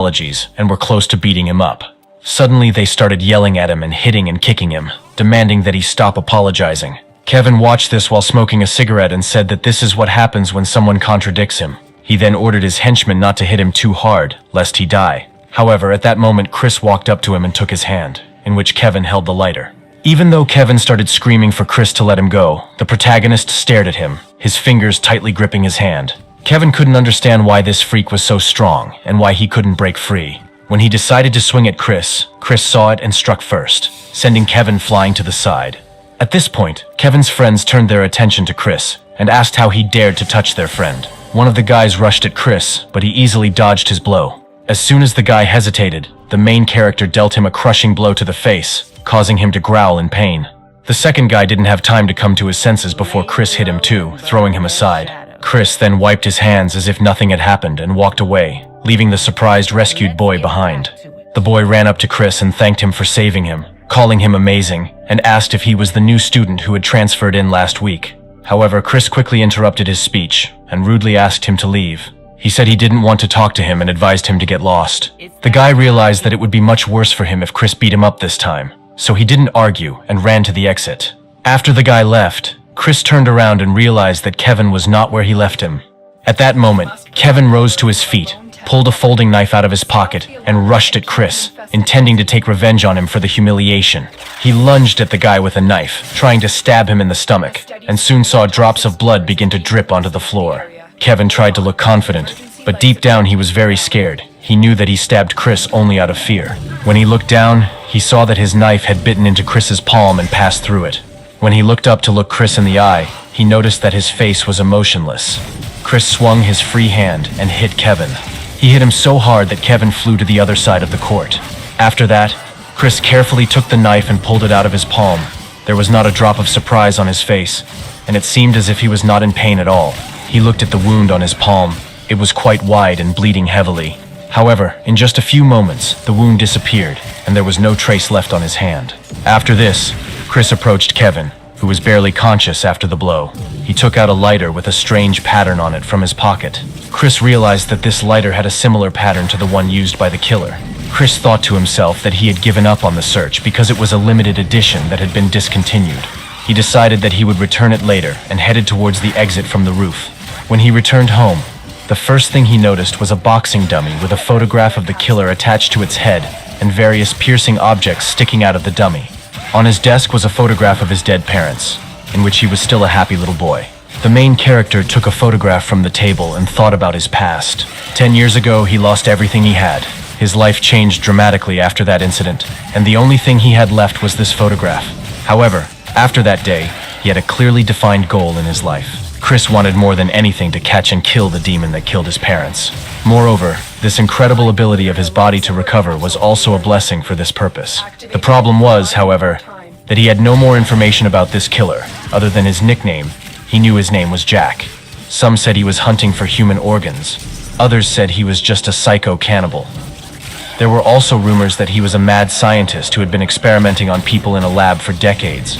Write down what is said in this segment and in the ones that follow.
apologies and were close to beating him up. Suddenly, they started yelling at him and hitting and kicking him, demanding that he stop apologizing. Kevin watched this while smoking a cigarette and said that this is what happens when someone contradicts him. He then ordered his henchmen not to hit him too hard, lest he die. However, at that moment, Chris walked up to him and took his hand, in which Kevin held the lighter. Even though Kevin started screaming for Chris to let him go, the protagonist stared at him, his fingers tightly gripping his hand. Kevin couldn't understand why this freak was so strong and why he couldn't break free. When he decided to swing at Chris, Chris saw it and struck first, sending Kevin flying to the side. At this point, Kevin's friends turned their attention to Chris and asked how he dared to touch their friend. One of the guys rushed at Chris, but he easily dodged his blow. As soon as the guy hesitated, the main character dealt him a crushing blow to the face, causing him to growl in pain. The second guy didn't have time to come to his senses before Chris hit him too, throwing him aside. Chris then wiped his hands as if nothing had happened and walked away, leaving the surprised rescued boy behind. The boy ran up to Chris and thanked him for saving him, calling him amazing, and asked if he was the new student who had transferred in last week. However, Chris quickly interrupted his speech and rudely asked him to leave. He said he didn't want to talk to him and advised him to get lost. The guy realized that it would be much worse for him if Chris beat him up this time, so he didn't argue and ran to the exit. After the guy left, Chris turned around and realized that Kevin was not where he left him. At that moment, Kevin rose to his feet, pulled a folding knife out of his pocket, and rushed at Chris, intending to take revenge on him for the humiliation. He lunged at the guy with a knife, trying to stab him in the stomach, and soon saw drops of blood begin to drip onto the floor. Kevin tried to look confident, but deep down he was very scared. He knew that he stabbed Chris only out of fear. When he looked down, he saw that his knife had bitten into Chris's palm and passed through it. When he looked up to look Chris in the eye, he noticed that his face was emotionless. Chris swung his free hand and hit Kevin. He hit him so hard that Kevin flew to the other side of the court. After that, Chris carefully took the knife and pulled it out of his palm. There was not a drop of surprise on his face, and it seemed as if he was not in pain at all. He looked at the wound on his palm. It was quite wide and bleeding heavily. However, in just a few moments, the wound disappeared, and there was no trace left on his hand. After this, Chris approached Kevin, who was barely conscious after the blow. He took out a lighter with a strange pattern on it from his pocket. Chris realized that this lighter had a similar pattern to the one used by the killer. Chris thought to himself that he had given up on the search because it was a limited edition that had been discontinued. He decided that he would return it later and headed towards the exit from the roof. When he returned home, the first thing he noticed was a boxing dummy with a photograph of the killer attached to its head and various piercing objects sticking out of the dummy. On his desk was a photograph of his dead parents, in which he was still a happy little boy. The main character took a photograph from the table and thought about his past. 10 years ago, he lost everything he had. His life changed dramatically after that incident, and the only thing he had left was this photograph. However, after that day, he had a clearly defined goal in his life. Chris wanted more than anything to catch and kill the demon that killed his parents. Moreover, this incredible ability of his body to recover was also a blessing for this purpose. The problem was, however, that he had no more information about this killer, other than his nickname. He knew his name was Jack. Some said he was hunting for human organs. Others said he was just a psycho cannibal. There were also rumors that he was a mad scientist who had been experimenting on people in a lab for decades,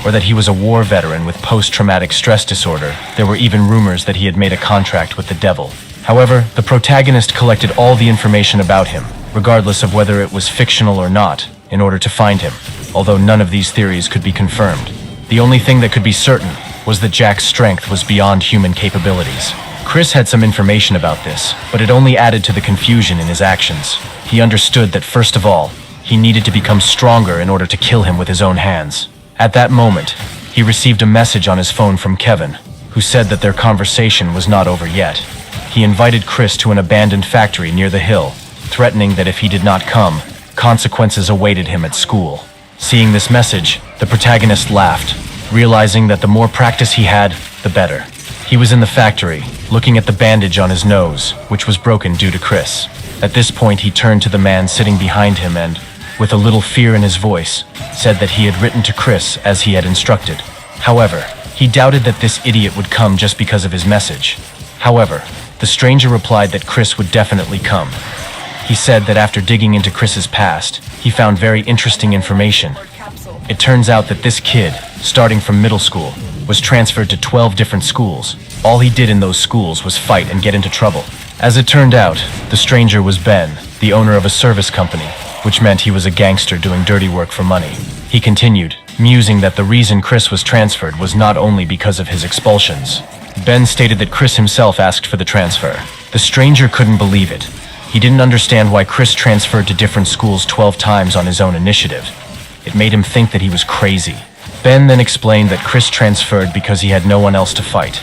or that he was a war veteran with post-traumatic stress disorder. There were even rumors that he had made a contract with the devil. However, the protagonist collected all the information about him, regardless of whether it was fictional or not, in order to find him, although none of these theories could be confirmed. The only thing that could be certain was that Jack's strength was beyond human capabilities. Chris had some information about this, but it only added to the confusion in his actions. He understood that, first of all, he needed to become stronger in order to kill him with his own hands. At that moment, he received a message on his phone from Kevin, who said that their conversation was not over yet. He invited Chris to an abandoned factory near the hill, threatening that if he did not come, consequences awaited him at school. Seeing this message, the protagonist laughed, realizing that the more practice he had, the better. He was in the factory, looking at the bandage on his nose, which was broken due to Chris. At this point, he turned to the man sitting behind him and, with a little fear in his voice, said that he had written to Chris as he had instructed. However, he doubted that this idiot would come just because of his message. However, the stranger replied that Chris would definitely come. He said that after digging into Chris's past, he found very interesting information. It turns out that this kid, starting from middle school, was transferred to 12 different schools. All he did in those schools was fight and get into trouble. As it turned out, the stranger was Ben, the owner of a service company, which meant he was a gangster doing dirty work for money. He continued, musing that the reason Chris was transferred was not only because of his expulsions. Ben stated that Chris himself asked for the transfer. The stranger couldn't believe it. He didn't understand why Chris transferred to different schools 12 times on his own initiative. It made him think that he was crazy. Ben then explained that Chris transferred because he had no one else to fight.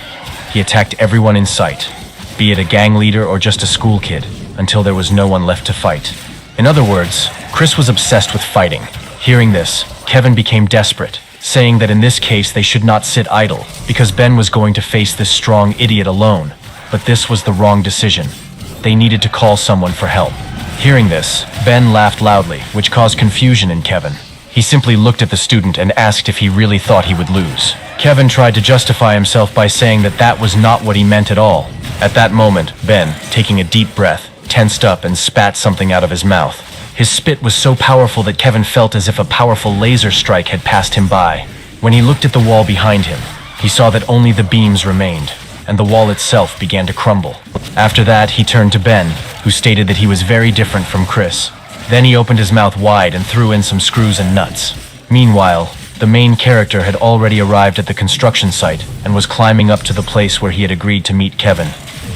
He attacked everyone in sight, be it a gang leader or just a school kid, until there was no one left to fight. In other words, Chris was obsessed with fighting. Hearing this, Kevin became desperate, saying that in this case they should not sit idle, because Ben was going to face this strong idiot alone. But this was the wrong decision. They needed to call someone for help. Hearing this, Ben laughed loudly, which caused confusion in Kevin. He simply looked at the student and asked if he really thought he would lose. Kevin tried to justify himself by saying that that was not what he meant at all. At that moment, Ben, taking a deep breath, tensed up and spat something out of his mouth. His spit was so powerful that Kevin felt as if a powerful laser strike had passed him by. When he looked at the wall behind him, he saw that only the beams remained, and the wall itself began to crumble. After that, he turned to Ben, who stated that he was very different from Chris. Then he opened his mouth wide and threw in some screws and nuts. Meanwhile, the main character had already arrived at the construction site and was climbing up to the place where he had agreed to meet Kevin.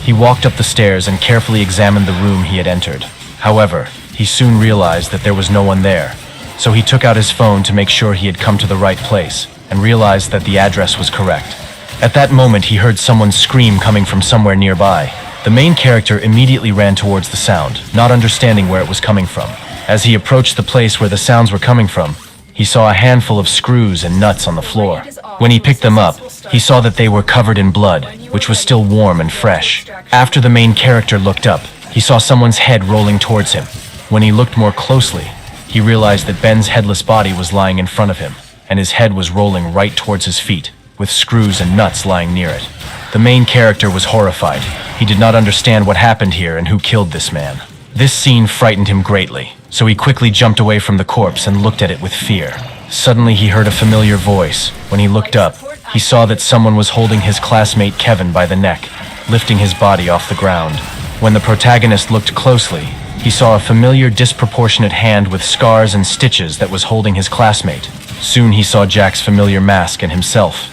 He walked up the stairs and carefully examined the room he had entered. However, he soon realized that there was no one there, so he took out his phone to make sure he had come to the right place and realized that the address was correct. At that moment, he heard someone scream coming from somewhere nearby. The main character immediately ran towards the sound, not understanding where it was coming from. As he approached the place where the sounds were coming from, he saw a handful of screws and nuts on the floor. When he picked them up, he saw that they were covered in blood, which was still warm and fresh. After the main character looked up, he saw someone's head rolling towards him. When he looked more closely, he realized that Ben's headless body was lying in front of him, and his head was rolling right towards his feet, with screws and nuts lying near it. The main character was horrified. He did not understand what happened here and who killed this man. This scene frightened him greatly, so he quickly jumped away from the corpse and looked at it with fear. Suddenly he heard a familiar voice. When he looked up, he saw that someone was holding his classmate Kevin by the neck, lifting his body off the ground. When the protagonist looked closely, he saw a familiar disproportionate hand with scars and stitches that was holding his classmate. Soon he saw Jack's familiar mask and himself,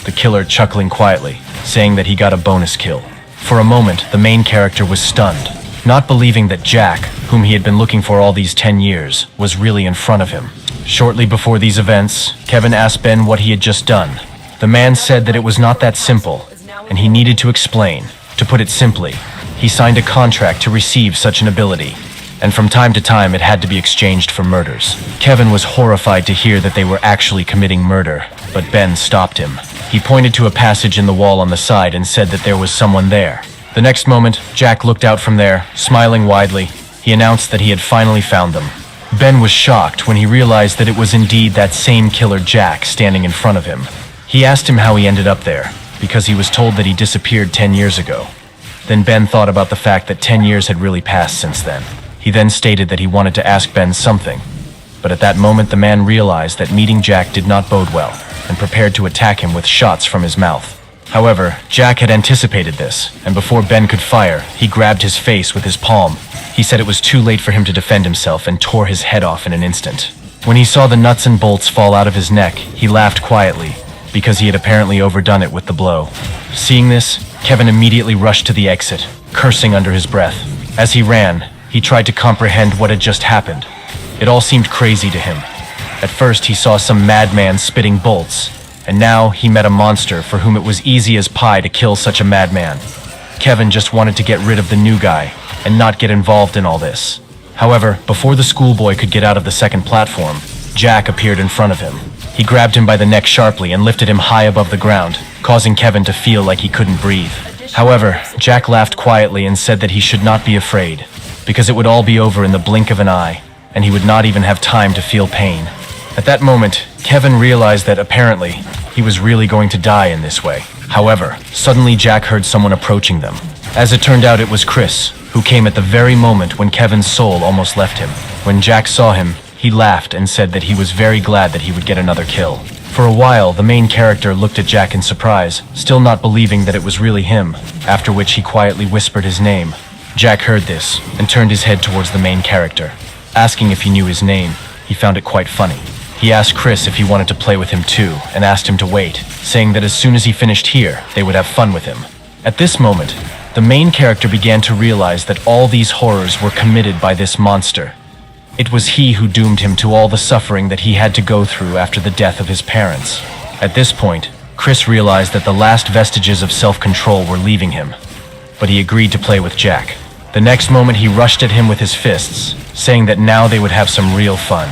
the killer chuckling quietly, saying that he got a bonus kill. For a moment, the main character was stunned, not believing that Jack, whom he had been looking for all these 10 years, was really in front of him. Shortly before these events, Kevin asked Ben what he had just done. The man said that it was not that simple, and he needed to explain. To put it simply, he signed a contract to receive such an ability, and from time to time it had to be exchanged for murders. Kevin was horrified to hear that they were actually committing murder, but Ben stopped him. He pointed to a passage in the wall on the side and said that there was someone there. The next moment, Jack looked out from there, smiling widely. He announced that he had finally found them. Ben was shocked when he realized that it was indeed that same killer Jack standing in front of him. He asked him how he ended up there, because he was told that he disappeared 10 years ago. Then Ben thought about the fact that 10 years had really passed since then. He then stated that he wanted to ask Ben something, but at that moment the man realized that meeting Jack did not bode well, and prepared to attack him with shots from his mouth. However, Jack had anticipated this, and before Ben could fire, he grabbed his face with his palm. He said it was too late for him to defend himself and tore his head off in an instant. When he saw the nuts and bolts fall out of his neck, he laughed quietly, because he had apparently overdone it with the blow. Seeing this, Kevin immediately rushed to the exit, cursing under his breath. As he ran, he tried to comprehend what had just happened. It all seemed crazy to him. At first, he saw some madman spitting bolts, and now he met a monster for whom it was easy as pie to kill such a madman. Kevin just wanted to get rid of the new guy and not get involved in all this. However, before the schoolboy could get out of the second platform, Jack appeared in front of him. He grabbed him by the neck sharply and lifted him high above the ground, causing Kevin to feel like he couldn't breathe. However, Jack laughed quietly and said that he should not be afraid, because it would all be over in the blink of an eye, and he would not even have time to feel pain. At that moment, Kevin realized that apparently he was really going to die in this way. However, suddenly Jack heard someone approaching them. As it turned out, it was Chris, who came at the very moment when Kevin's soul almost left him. When Jack saw him, he laughed and said that he was very glad that he would get another kill. For a while, the main character looked at Jack in surprise, still not believing that it was really him, after which he quietly whispered his name. Jack heard this and turned his head towards the main character. Asking if he knew his name, he found it quite funny. He asked Chris if he wanted to play with him too, and asked him to wait, saying that as soon as he finished here, they would have fun with him. At this moment, the main character began to realize that all these horrors were committed by this monster. It was he who doomed him to all the suffering that he had to go through after the death of his parents. At this point, Chris realized that the last vestiges of self-control were leaving him, but he agreed to play with Jack. The next moment he rushed at him with his fists, saying that now they would have some real fun.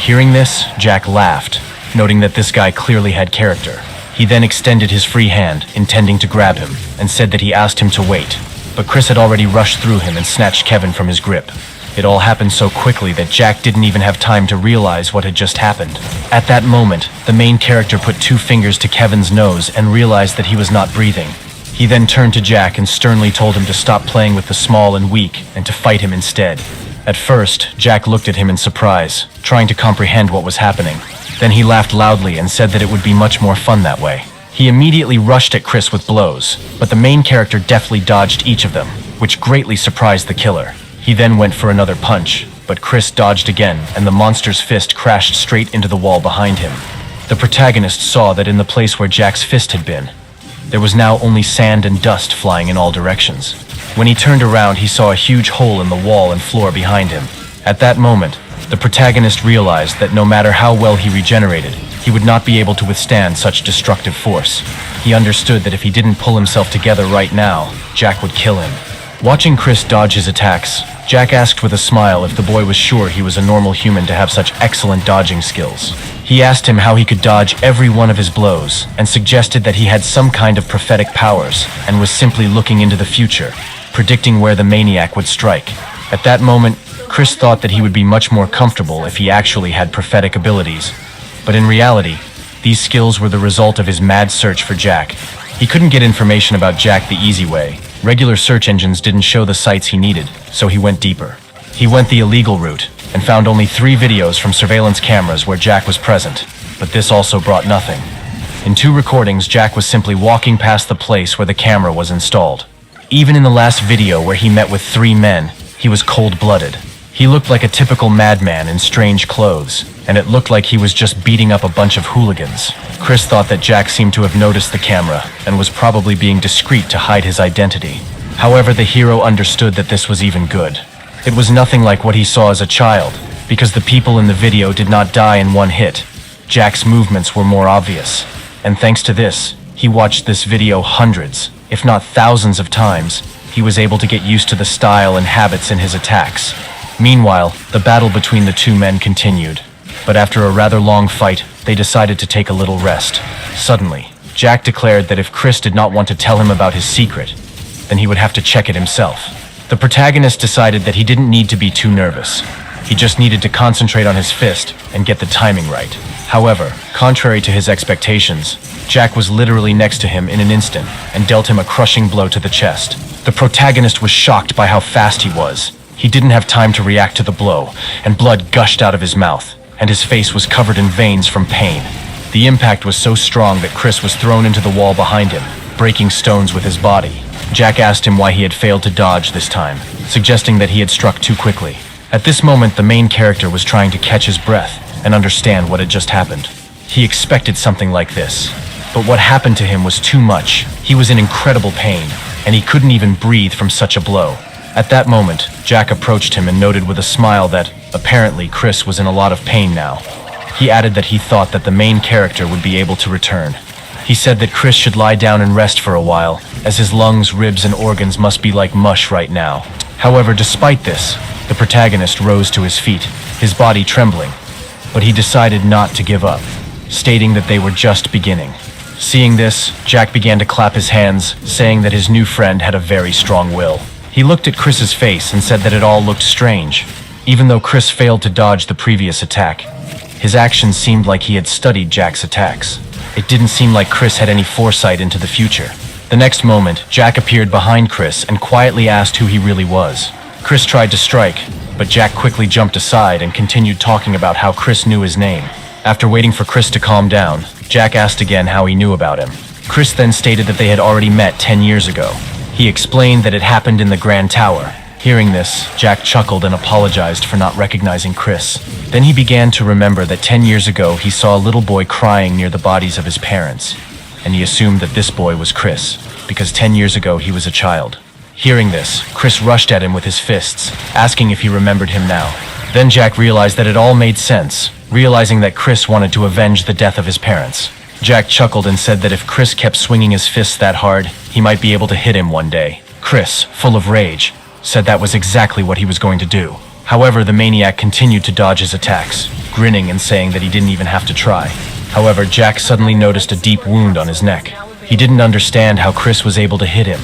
Hearing this, Jack laughed, noting that this guy clearly had character. He then extended his free hand, intending to grab him, and said that he asked him to wait, but Chris had already rushed through him and snatched Kevin from his grip. It all happened so quickly that Jack didn't even have time to realize what had just happened. At that moment, the main character put 2 fingers to Kevin's nose and realized that he was not breathing. He then turned to Jack and sternly told him to stop playing with the small and weak and to fight him instead. At first, Jack looked at him in surprise, trying to comprehend what was happening. Then he laughed loudly and said that it would be much more fun that way. He immediately rushed at Chris with blows, but the main character deftly dodged each of them, which greatly surprised the killer. He then went for another punch, but Chris dodged again, and the monster's fist crashed straight into the wall behind him. The protagonist saw that in the place where Jack's fist had been, there was now only sand and dust flying in all directions. When he turned around, he saw a huge hole in the wall and floor behind him. At that moment, the protagonist realized that no matter how well he regenerated, he would not be able to withstand such destructive force. He understood that if he didn't pull himself together right now, Jack would kill him. Watching Chris dodge his attacks, Jack asked with a smile if the boy was sure he was a normal human to have such excellent dodging skills. He asked him how he could dodge every one of his blows, and suggested that he had some kind of prophetic powers, and was simply looking into the future, predicting where the maniac would strike. At that moment, Chris thought that he would be much more comfortable if he actually had prophetic abilities. But in reality, these skills were the result of his mad search for Jack. He couldn't get information about Jack the easy way. Regular search engines didn't show the sites he needed, so he went deeper. He went the illegal route, and found only 3 videos from surveillance cameras where Jack was present, but this also brought nothing. In 2 recordings, Jack was simply walking past the place where the camera was installed. Even in the last video where he met with 3 men, he was cold-blooded. He looked like a typical madman in strange clothes, and it looked like he was just beating up a bunch of hooligans. Chris thought that Jack seemed to have noticed the camera, and was probably being discreet to hide his identity. However, the hero understood that this was even good. It was nothing like what he saw as a child, because the people in the video did not die in one hit. Jack's movements were more obvious, and thanks to this, he watched this video hundreds, if not thousands of times. He was able to get used to the style and habits in his attacks. Meanwhile, the battle between the 2 men continued, but after a rather long fight, they decided to take a little rest. Suddenly, Jack declared that if Chris did not want to tell him about his secret, then he would have to check it himself. The protagonist decided that he didn't need to be too nervous. He just needed to concentrate on his fist and get the timing right. However, contrary to his expectations, Jack was literally next to him in an instant and dealt him a crushing blow to the chest. The protagonist was shocked by how fast he was. He didn't have time to react to the blow, and blood gushed out of his mouth, and his face was covered in veins from pain. The impact was so strong that Chris was thrown into the wall behind him, breaking stones with his body. Jack asked him why he had failed to dodge this time, suggesting that he had struck too quickly. At this moment, the main character was trying to catch his breath and understand what had just happened. He expected something like this, but what happened to him was too much. He was in incredible pain, and he couldn't even breathe from such a blow. At that moment, Jack approached him and noted with a smile that, apparently, Chris was in a lot of pain now. He added that he thought that the main character would be able to return. He said that Chris should lie down and rest for a while, as his lungs, ribs, and organs must be like mush right now. However, despite this, the protagonist rose to his feet, his body trembling, but he decided not to give up, stating that they were just beginning. Seeing this, Jack began to clap his hands, saying that his new friend had a very strong will. He looked at Chris's face and said that it all looked strange. Even though Chris failed to dodge the previous attack, his actions seemed like he had studied Jack's attacks. It didn't seem like Chris had any foresight into the future. The next moment, Jack appeared behind Chris and quietly asked who he really was. Chris tried to strike, but Jack quickly jumped aside and continued talking about how Chris knew his name. After waiting for Chris to calm down, Jack asked again how he knew about him. Chris then stated that they had already met 10 years ago. He explained that it happened in the Grand Tower, Hearing this, Jack chuckled and apologized for not recognizing Chris. Then he began to remember that 10 years ago he saw a little boy crying near the bodies of his parents, and he assumed that this boy was Chris, because 10 years ago he was a child. Hearing this, Chris rushed at him with his fists, asking if he remembered him now. Then Jack realized that it all made sense, realizing that Chris wanted to avenge the death of his parents. Jack chuckled and said that if Chris kept swinging his fists that hard, he might be able to hit him one day. Chris, full of rage, said that was exactly what he was going to do. However, the maniac continued to dodge his attacks, grinning and saying that he didn't even have to try. However, Jack suddenly noticed a deep wound on his neck. He didn't understand how Chris was able to hit him,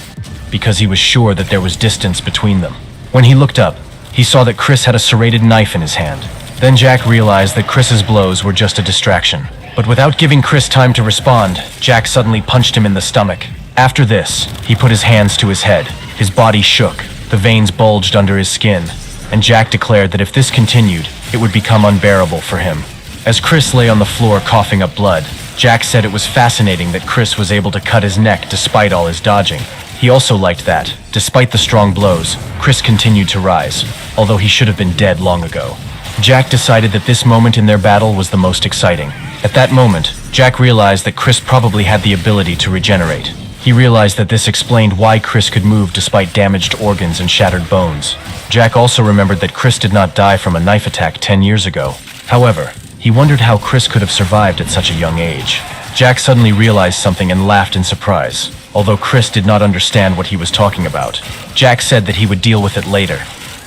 because he was sure that there was distance between them. When he looked up, he saw that Chris had a serrated knife in his hand. Then Jack realized that Chris's blows were just a distraction. But without giving Chris time to respond, Jack suddenly punched him in the stomach. After this, he put his hands to his head. His body shook, the veins bulged under his skin, and Jack declared that if this continued, it would become unbearable for him. As Chris lay on the floor coughing up blood, Jack said it was fascinating that Chris was able to cut his neck despite all his dodging. He also liked that, despite the strong blows, Chris continued to rise, although he should have been dead long ago. Jack decided that this moment in their battle was the most exciting. At that moment, Jack realized that Chris probably had the ability to regenerate. He realized that this explained why Chris could move despite damaged organs and shattered bones. Jack also remembered that Chris did not die from a knife attack 10 years ago. However, he wondered how Chris could have survived at such a young age. Jack suddenly realized something and laughed in surprise, although Chris did not understand what he was talking about. Jack said that he would deal with it later,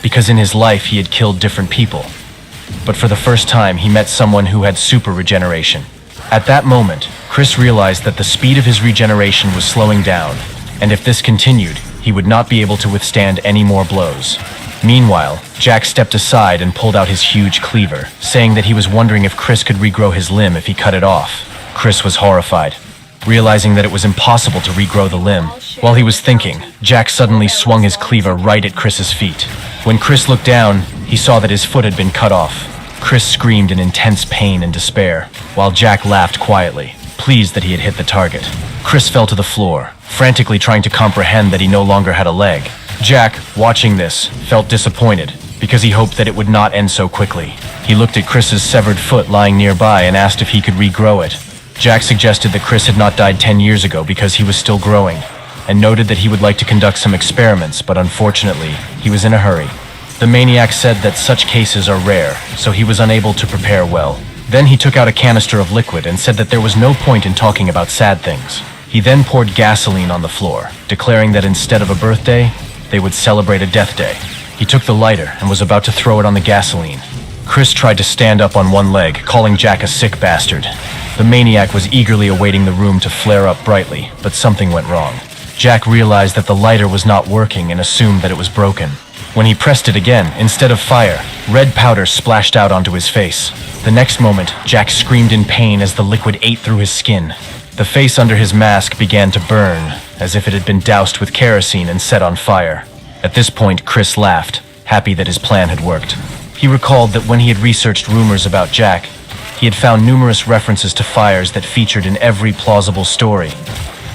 because in his life he had killed different people. But for the first time, he met someone who had super regeneration. At that moment, Chris realized that the speed of his regeneration was slowing down, and if this continued, he would not be able to withstand any more blows. Meanwhile, Jack stepped aside and pulled out his huge cleaver, saying that he was wondering if Chris could regrow his limb if he cut it off. Chris was horrified, realizing that it was impossible to regrow the limb. While he was thinking, Jack suddenly swung his cleaver right at Chris's feet. When Chris looked down, he saw that his foot had been cut off. Chris screamed in intense pain and despair, while Jack laughed quietly, pleased that he had hit the target. Chris fell to the floor, frantically trying to comprehend that he no longer had a leg. Jack, watching this, felt disappointed, because he hoped that it would not end so quickly. He looked at Chris's severed foot lying nearby and asked if he could regrow it. Jack suggested that Chris had not died 10 years ago because he was still growing, and noted that he would like to conduct some experiments, but unfortunately, he was in a hurry. The maniac said that such cases are rare, so he was unable to prepare well. Then he took out a canister of liquid and said that there was no point in talking about sad things. He then poured gasoline on the floor, declaring that instead of a birthday, they would celebrate a death day. He took the lighter and was about to throw it on the gasoline. Chris tried to stand up on one leg, calling Jack a sick bastard. The maniac was eagerly awaiting the room to flare up brightly, but something went wrong. Jack realized that the lighter was not working and assumed that it was broken. When he pressed it again, instead of fire, red powder splashed out onto his face. The next moment, Jack screamed in pain as the liquid ate through his skin. The face under his mask began to burn, as if it had been doused with kerosene and set on fire. At this point, Chris laughed, happy that his plan had worked. He recalled that when he had researched rumors about Jack, he had found numerous references to fires that featured in every plausible story,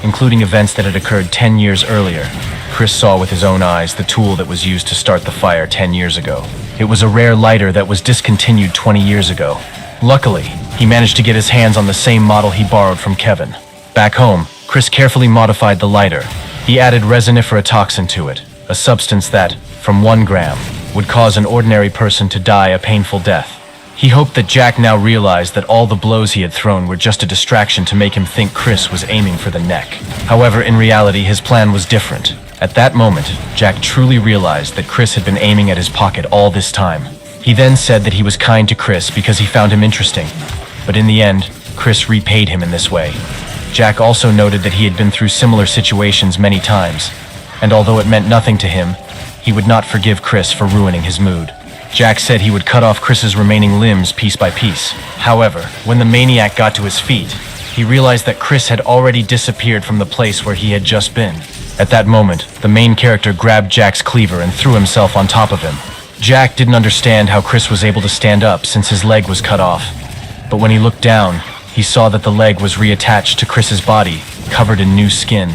including events that had occurred 10 years earlier. Chris saw with his own eyes the tool that was used to start the fire 10 years ago. It was a rare lighter that was discontinued 20 years ago. Luckily, he managed to get his hands on the same model he borrowed from Kevin. Back home, Chris carefully modified the lighter. He added resinifera toxin to it, a substance that, from 1 gram, would cause an ordinary person to die a painful death. He hoped that Jack now realized that all the blows he had thrown were just a distraction to make him think Chris was aiming for the neck. However, in reality, his plan was different. At that moment, Jack truly realized that Chris had been aiming at his pocket all this time. He then said that he was kind to Chris because he found him interesting. But in the end, Chris repaid him in this way. Jack also noted that he had been through similar situations many times, and although it meant nothing to him, he would not forgive Chris for ruining his mood. Jack said he would cut off Chris's remaining limbs piece by piece. However, when the maniac got to his feet, he realized that Chris had already disappeared from the place where he had just been. At that moment, the main character grabbed Jack's cleaver and threw himself on top of him. Jack didn't understand how Chris was able to stand up since his leg was cut off. But when he looked down, he saw that the leg was reattached to Chris's body, covered in new skin.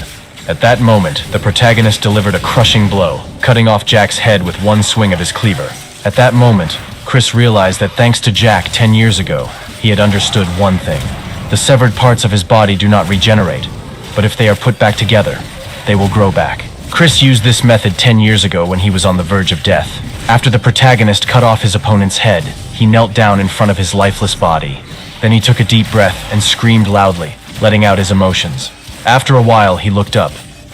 At that moment, the protagonist delivered a crushing blow, cutting off Jack's head with one swing of his cleaver. At that moment, Chris realized that thanks to Jack 10 years ago, he had understood one thing. The severed parts of his body do not regenerate, but if they are put back together, they will grow back. Chris used this method 10 years ago when he was on the verge of death. After the protagonist cut off his opponent's head, he knelt down in front of his lifeless body. Then he took a deep breath and screamed loudly, letting out his emotions. After a while, he looked up,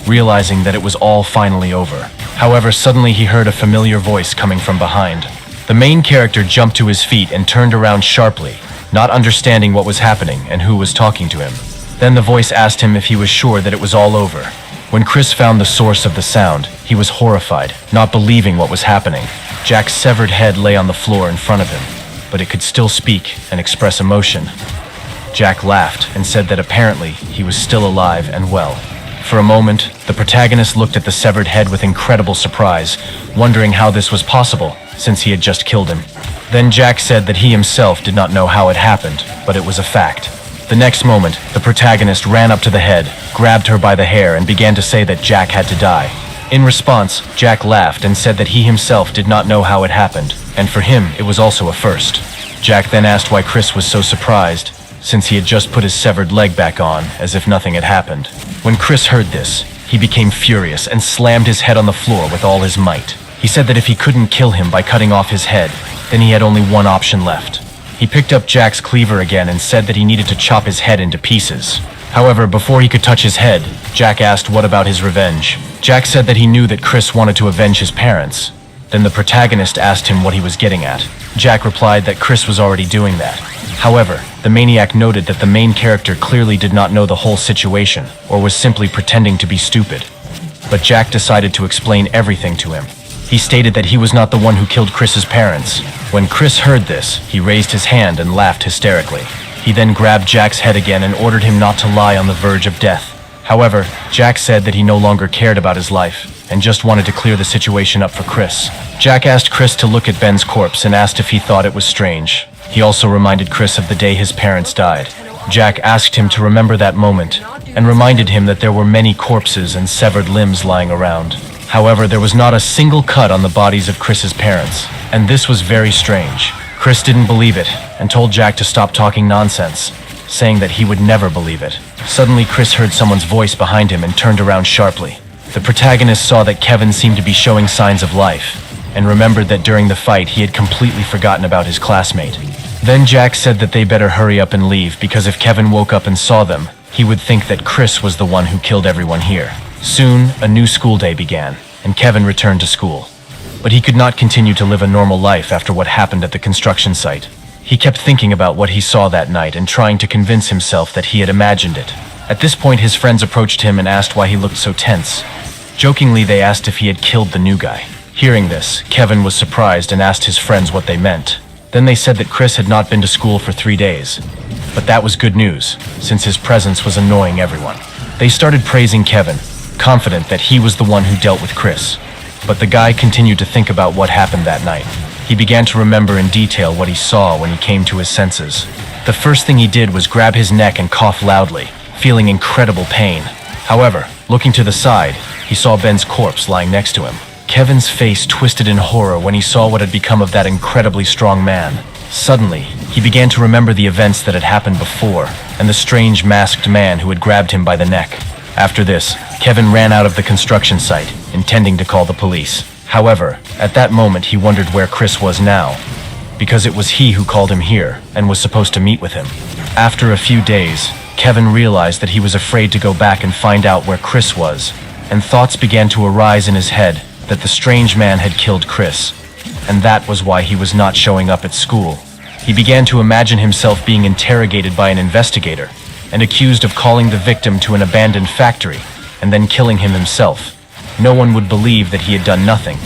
realizing that it was all finally over. However, suddenly he heard a familiar voice coming from behind. The main character jumped to his feet and turned around sharply, not understanding what was happening and who was talking to him. Then the voice asked him if he was sure that it was all over. When Chris found the source of the sound, he was horrified, not believing what was happening. Jack's severed head lay on the floor in front of him, but it could still speak and express emotion. Jack laughed and said that apparently he was still alive and well. For a moment, the protagonist looked at the severed head with incredible surprise, wondering how this was possible, since he had just killed him. Then Jack said that he himself did not know how it happened, but it was a fact. The next moment, the protagonist ran up to the head, grabbed her by the hair, and began to say that Jack had to die. In response, Jack laughed and said that he himself did not know how it happened, and for him, it was also a first. Jack then asked why Chris was so surprised, since he had just put his severed leg back on, as if nothing had happened. When Chris heard this, he became furious and slammed his head on the floor with all his might. He said that if he couldn't kill him by cutting off his head, then he had only one option left. He picked up Jack's cleaver again and said that he needed to chop his head into pieces. However, before he could touch his head, Jack asked what about his revenge. Jack said that he knew that Chris wanted to avenge his parents. Then the protagonist asked him what he was getting at. Jack replied that Chris was already doing that. However, the maniac noted that the main character clearly did not know the whole situation, or was simply pretending to be stupid. But Jack decided to explain everything to him. He stated that he was not the one who killed Chris's parents. When Chris heard this, he raised his hand and laughed hysterically. He then grabbed Jack's head again and ordered him not to lie on the verge of death. However, Jack said that he no longer cared about his life, and just wanted to clear the situation up for Chris. Jack asked Chris to look at Ben's corpse and asked if he thought it was strange. He also reminded Chris of the day his parents died. Jack asked him to remember that moment, and reminded him that there were many corpses and severed limbs lying around. However, there was not a single cut on the bodies of Chris's parents, and this was very strange. Chris didn't believe it, and told Jack to stop talking nonsense, saying that he would never believe it. Suddenly, Chris heard someone's voice behind him and turned around sharply. The protagonist saw that Kevin seemed to be showing signs of life, and remembered that during the fight he had completely forgotten about his classmate. Then Jack said that they better hurry up and leave, because if Kevin woke up and saw them, he would think that Chris was the one who killed everyone here. Soon, a new school day began, and Kevin returned to school. But he could not continue to live a normal life after what happened at the construction site. He kept thinking about what he saw that night and trying to convince himself that he had imagined it. At this point, his friends approached him and asked why he looked so tense. Jokingly, they asked if he had killed the new guy. Hearing this, Kevin was surprised and asked his friends what they meant. Then they said that Chris had not been to school for 3 days. But that was good news, since his presence was annoying everyone. They started praising Kevin, confident that he was the one who dealt with Chris. But the guy continued to think about what happened that night. He began to remember in detail what he saw when he came to his senses. The first thing he did was grab his neck and cough loudly, feeling incredible pain. However, looking to the side, he saw Ben's corpse lying next to him. Kevin's face twisted in horror when he saw what had become of that incredibly strong man. Suddenly, he began to remember the events that had happened before, and the strange masked man who had grabbed him by the neck. After this, Kevin ran out of the construction site, intending to call the police. However, at that moment he wondered where Chris was now, because it was he who called him here, and was supposed to meet with him. After a few days, Kevin realized that he was afraid to go back and find out where Chris was, and thoughts began to arise in his head that the strange man had killed Chris, and that was why he was not showing up at school. He began to imagine himself being interrogated by an investigator, and accused of calling the victim to an abandoned factory, and then killing him himself. No one would believe that he had done nothing,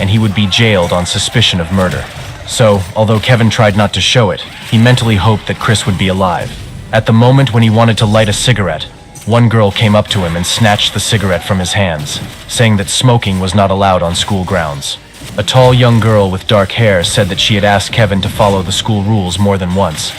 and he would be jailed on suspicion of murder. So, although Kevin tried not to show it, he mentally hoped that Chris would be alive. At the moment when he wanted to light a cigarette, one girl came up to him and snatched the cigarette from his hands, saying that smoking was not allowed on school grounds. A tall young girl with dark hair said that she had asked Kevin to follow the school rules more than once,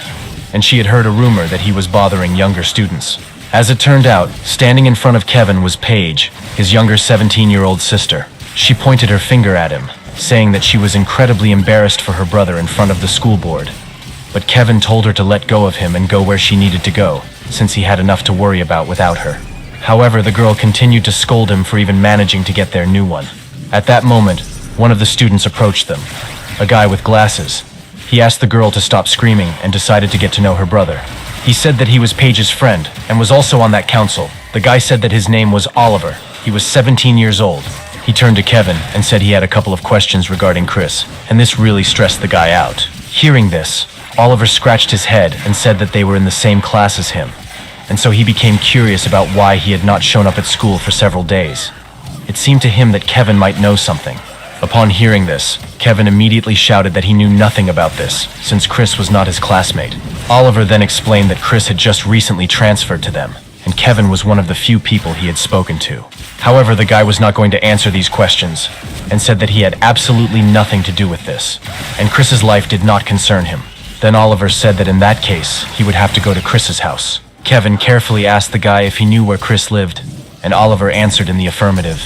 and she had heard a rumor that he was bothering younger students. As it turned out, standing in front of Kevin was Paige, his younger 17-year-old sister. She pointed her finger at him, saying that she was incredibly embarrassed for her brother in front of the school board. But Kevin told her to let go of him and go where she needed to go, since he had enough to worry about without her. However, the girl continued to scold him for even managing to get their new one. At that moment, one of the students approached them, a guy with glasses. He asked the girl to stop screaming and decided to get to know her brother. He said that he was Paige's friend and was also on that council. The guy said that his name was Oliver. He was 17 years old. He turned to Kevin and said he had a couple of questions regarding Chris, and this really stressed the guy out. Hearing this, Oliver scratched his head and said that they were in the same class as him, and so he became curious about why he had not shown up at school for several days. It seemed to him that Kevin might know something. Upon hearing this, Kevin immediately shouted that he knew nothing about this, since Chris was not his classmate. Oliver then explained that Chris had just recently transferred to them, and Kevin was one of the few people he had spoken to. However, the guy was not going to answer these questions, and said that he had absolutely nothing to do with this, and Chris's life did not concern him. Then Oliver said that in that case, he would have to go to Chris's house. Kevin carefully asked the guy if he knew where Chris lived, and Oliver answered in the affirmative.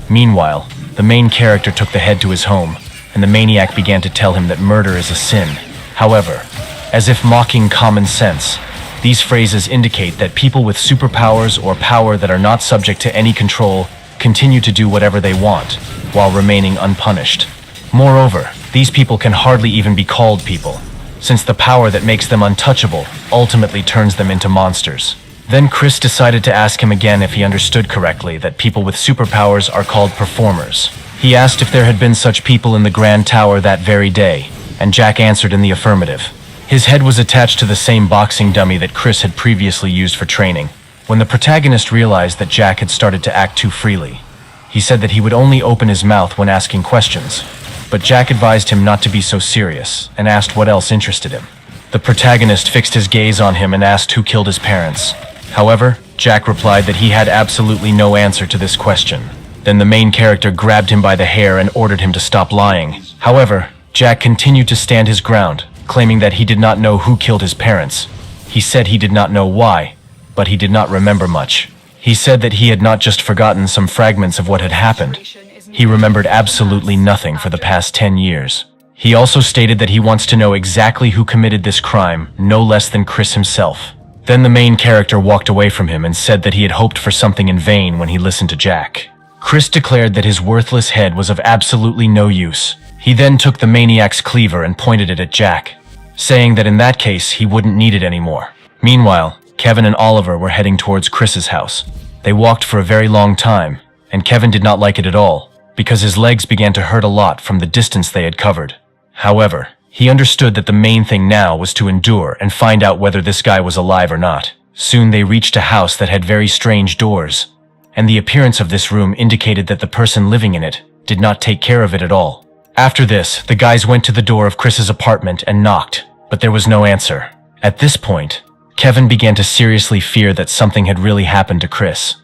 Meanwhile, the main character took the head to his home, and the maniac began to tell him that murder is a sin. However, as if mocking common sense, these phrases indicate that people with superpowers or power that are not subject to any control continue to do whatever they want, while remaining unpunished. Moreover, these people can hardly even be called people, since the power that makes them untouchable ultimately turns them into monsters. Then Chris decided to ask him again if he understood correctly that people with superpowers are called performers. He asked if there had been such people in the Grand Tower that very day, and Jack answered in the affirmative. His head was attached to the same boxing dummy that Chris had previously used for training. When the protagonist realized that Jack had started to act too freely, he said that he would only open his mouth when asking questions, but Jack advised him not to be so serious and asked what else interested him. The protagonist fixed his gaze on him and asked who killed his parents. However, Jack replied that he had absolutely no answer to this question. Then the main character grabbed him by the hair and ordered him to stop lying. However, Jack continued to stand his ground, claiming that he did not know who killed his parents. He said he did not know why, but he did not remember much. He said that he had not just forgotten some fragments of what had happened. He remembered absolutely nothing for the past 10 years. He also stated that he wants to know exactly who committed this crime, no less than Chris himself. Then the main character walked away from him and said that he had hoped for something in vain when he listened to Jack. Chris declared that his worthless head was of absolutely no use. He then took the maniac's cleaver and pointed it at Jack, saying that in that case he wouldn't need it anymore. Meanwhile, Kevin and Oliver were heading towards Chris's house. They walked for a very long time, and Kevin did not like it at all, because his legs began to hurt a lot from the distance they had covered. However, he understood that the main thing now was to endure and find out whether this guy was alive or not. Soon they reached a house that had very strange doors, and the appearance of this room indicated that the person living in it did not take care of it at all. After this, the guys went to the door of Chris's apartment and knocked, but there was no answer. At this point, Kevin began to seriously fear that something had really happened to Chris,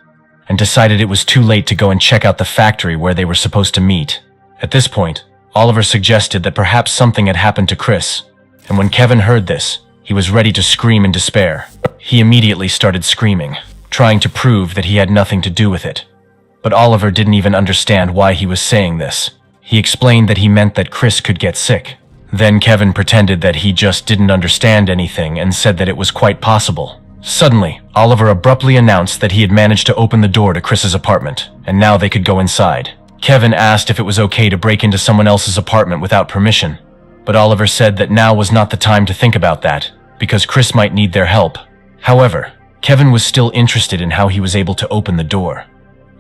and decided it was too late to go and check out the factory where they were supposed to meet. At this point, Oliver suggested that perhaps something had happened to Chris, and when Kevin heard this, he was ready to scream in despair. He immediately started screaming, trying to prove that he had nothing to do with it. But Oliver didn't even understand why he was saying this. He explained that he meant that Chris could get sick. Then Kevin pretended that he just didn't understand anything and said that it was quite possible. Suddenly, Oliver abruptly announced that he had managed to open the door to Chris's apartment, and now they could go inside. Kevin asked if it was okay to break into someone else's apartment without permission, but Oliver said that now was not the time to think about that, because Chris might need their help. However, Kevin was still interested in how he was able to open the door,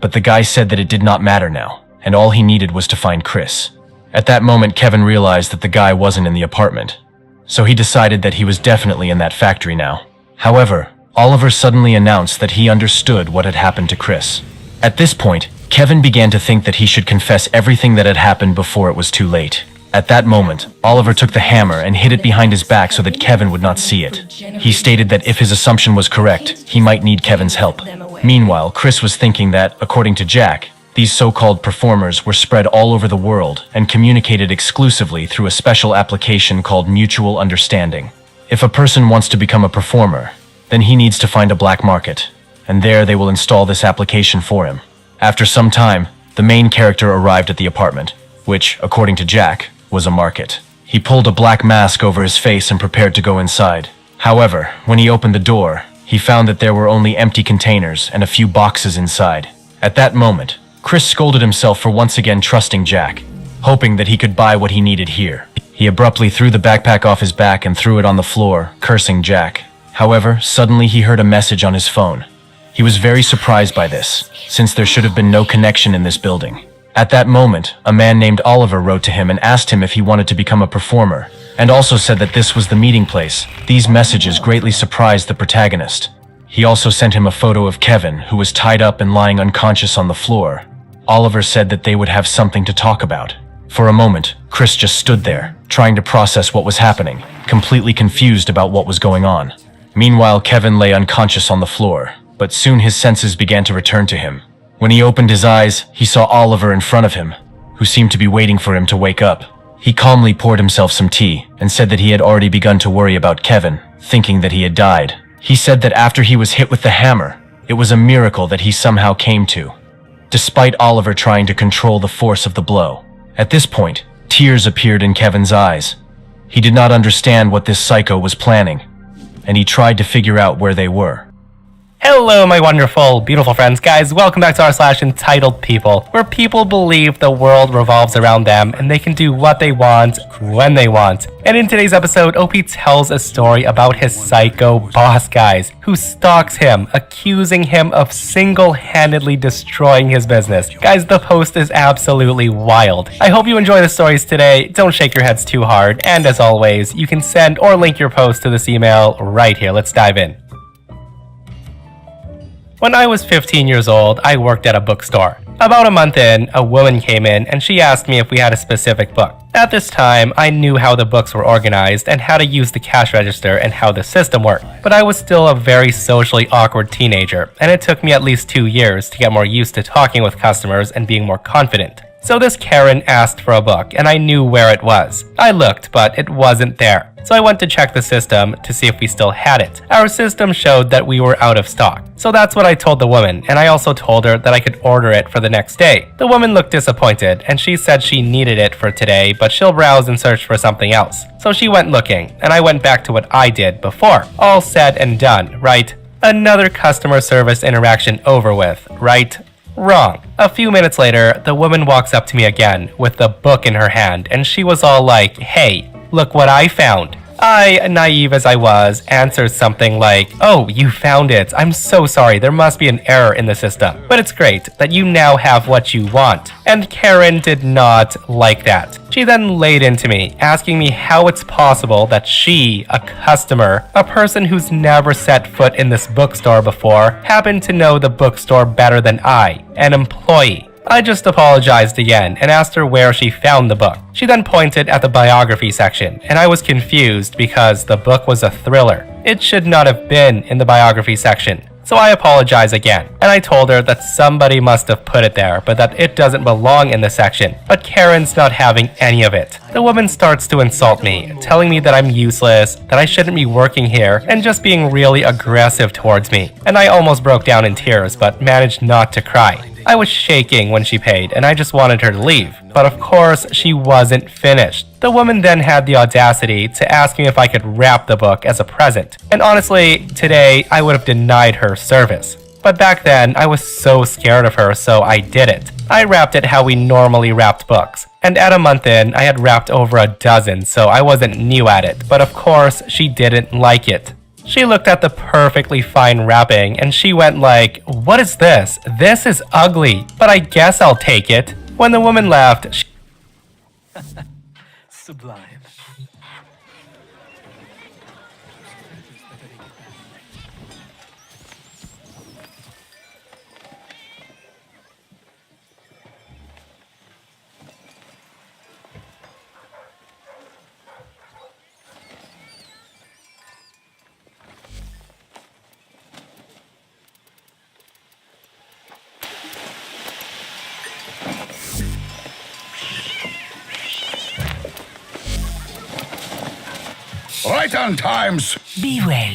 but the guy said that it did not matter now, and all he needed was to find Chris. At that moment, Kevin realized that the guy wasn't in the apartment, so he decided that he was definitely in that factory now. However, Oliver suddenly announced that he understood what had happened to Chris. At this point, Kevin began to think that he should confess everything that had happened before it was too late. At that moment, Oliver took the hammer and hid it behind his back so that Kevin would not see it. He stated that if his assumption was correct, he might need Kevin's help. Meanwhile, Chris was thinking that, according to Jack, these so-called performers were spread all over the world and communicated exclusively through a special application called mutual understanding. If a person wants to become a performer, then he needs to find a black market. and there they will install this application for him. After some time, the main character arrived at the apartment, which, according to Jack, was a market. He pulled a black mask over his face and prepared to go inside. However, when he opened the door, he found that there were only empty containers and a few boxes inside. At that moment, Chris scolded himself for once again trusting Jack, hoping that he could buy what he needed here. He abruptly threw the backpack off his back and threw it on the floor, cursing Jack. However, suddenly he heard a message on his phone. He was very surprised by this, since there should have been no connection in this building. At that moment, a man named Oliver wrote to him and asked him if he wanted to become a performer, and also said that this was the meeting place. These messages greatly surprised the protagonist. He also sent him a photo of Kevin, who was tied up and lying unconscious on the floor. Oliver said that they would have something to talk about. For a moment, Chris just stood there, trying to process what was happening, completely confused about what was going on. Meanwhile, Kevin lay unconscious on the floor, but soon his senses began to return to him. When he opened his eyes, he saw Oliver in front of him, who seemed to be waiting for him to wake up. He calmly poured himself some tea and said that he had already begun to worry about Kevin, thinking that he had died. He said that after he was hit with the hammer, it was a miracle that he somehow came to, despite Oliver trying to control the force of the blow. At this point, tears appeared in Kevin's eyes. He did not understand what this psycho was planning, and he tried to figure out where they were. Hello, my wonderful, beautiful friends. Guys, welcome back to r/entitled people, where people believe the world revolves around them and they can do what they want, when they want. And in today's episode, OP tells a story about his psycho boss, guys, who stalks him, accusing him of single-handedly destroying his business. Guys, the post is absolutely wild. I hope you enjoy the stories today. Don't shake your heads too hard. And as always, you can send or link your post to this email right here. Let's dive in. When I was 15 years old, I worked at a bookstore. About a month in, a woman came in and she asked me if we had a specific book. At this time, I knew how the books were organized and how to use the cash register and how the system worked. But I was still a very socially awkward teenager, and it took me at least 2 years to get more used to talking with customers and being more confident. So this Karen asked for a book, and I knew where it was. I looked, but it wasn't there. So I went to check the system to see if we still had it. Our system showed that we were out of stock. So that's what I told the woman, and I also told her that I could order it for the next day. The woman looked disappointed, and she said she needed it for today, but she'll browse and search for something else. So she went looking, and I went back to what I did before. All said and done, right? Another customer service interaction over with, right? Wrong. A few minutes later, the woman walks up to me again with the book in her hand, and she was all like, "Hey, look what I found." I, naive as I was, answered something like, "Oh, you found it. I'm so sorry. There must be an error in the system. But it's great that you now have what you want." And Karen did not like that. She then laid into me, asking me how it's possible that she, a customer, a person who's never set foot in this bookstore before, happened to know the bookstore better than I, an employee. I just apologized again and asked her where she found the book. She then pointed at the biography section, and I was confused because the book was a thriller. It should not have been in the biography section. So I apologized again, and I told her that somebody must have put it there, but that it doesn't belong in the section. But Karen's not having any of it. The woman starts to insult me, telling me that I'm useless, that I shouldn't be working here, and just being really aggressive towards me. And I almost broke down in tears, but managed not to cry. I was shaking when she paid, and I just wanted her to leave. But of course, she wasn't finished. The woman then had the audacity to ask me if I could wrap the book as a present. And honestly, today, I would have denied her service. But back then, I was so scared of her, so I did it. I wrapped it how we normally wrapped books. And at a month in, I had wrapped over a dozen, so I wasn't new at it. But of course, she didn't like it. She looked at the perfectly fine wrapping and she went like, "What is this? This is ugly, but I guess I'll take it." When the woman left, she Sublime. Right on times. Be well.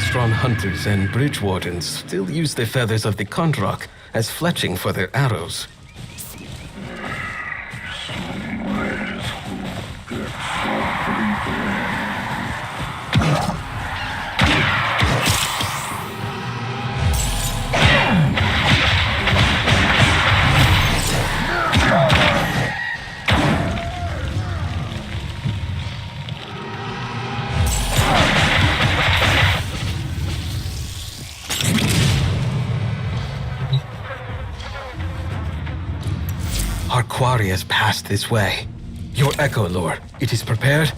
Nostron hunters and bridge wardens still use the feathers of the Kondrak as fletching for their arrows. Our quarry has passed this way. Your echo lure, it is prepared?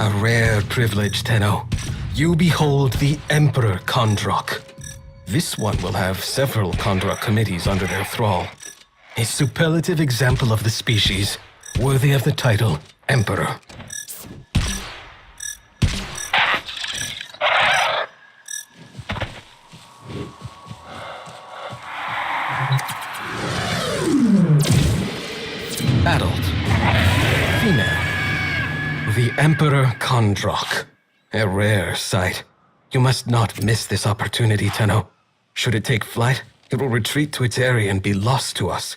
A rare privilege, Tenno. You behold the Emperor Kondrak. This one will have several Kondrak committees under their thrall. A superlative example of the species, worthy of the title Emperor. Adult. Female. The Emperor Kondrak. A rare sight. You must not miss this opportunity, Tenno. Should it take flight, it will retreat to its area and be lost to us.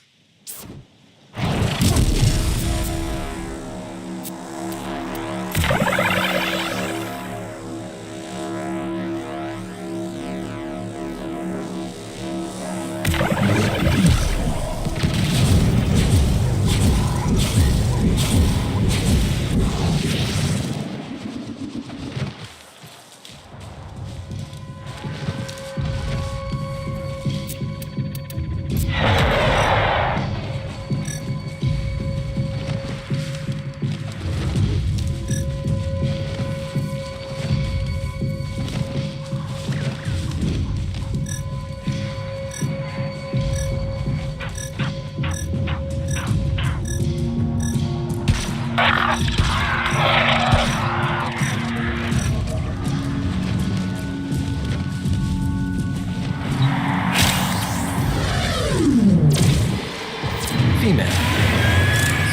Female.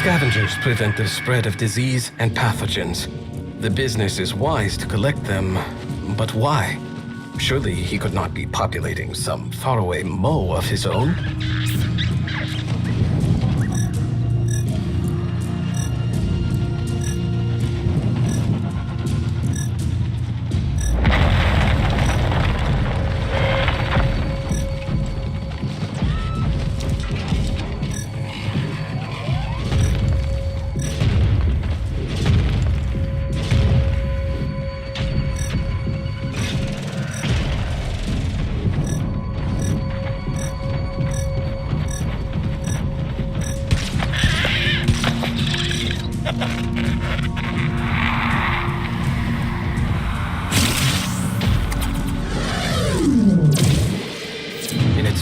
Scavengers prevent the spread of disease and pathogens. The business is wise to collect them, but why? Surely he could not be populating some faraway moe of his own?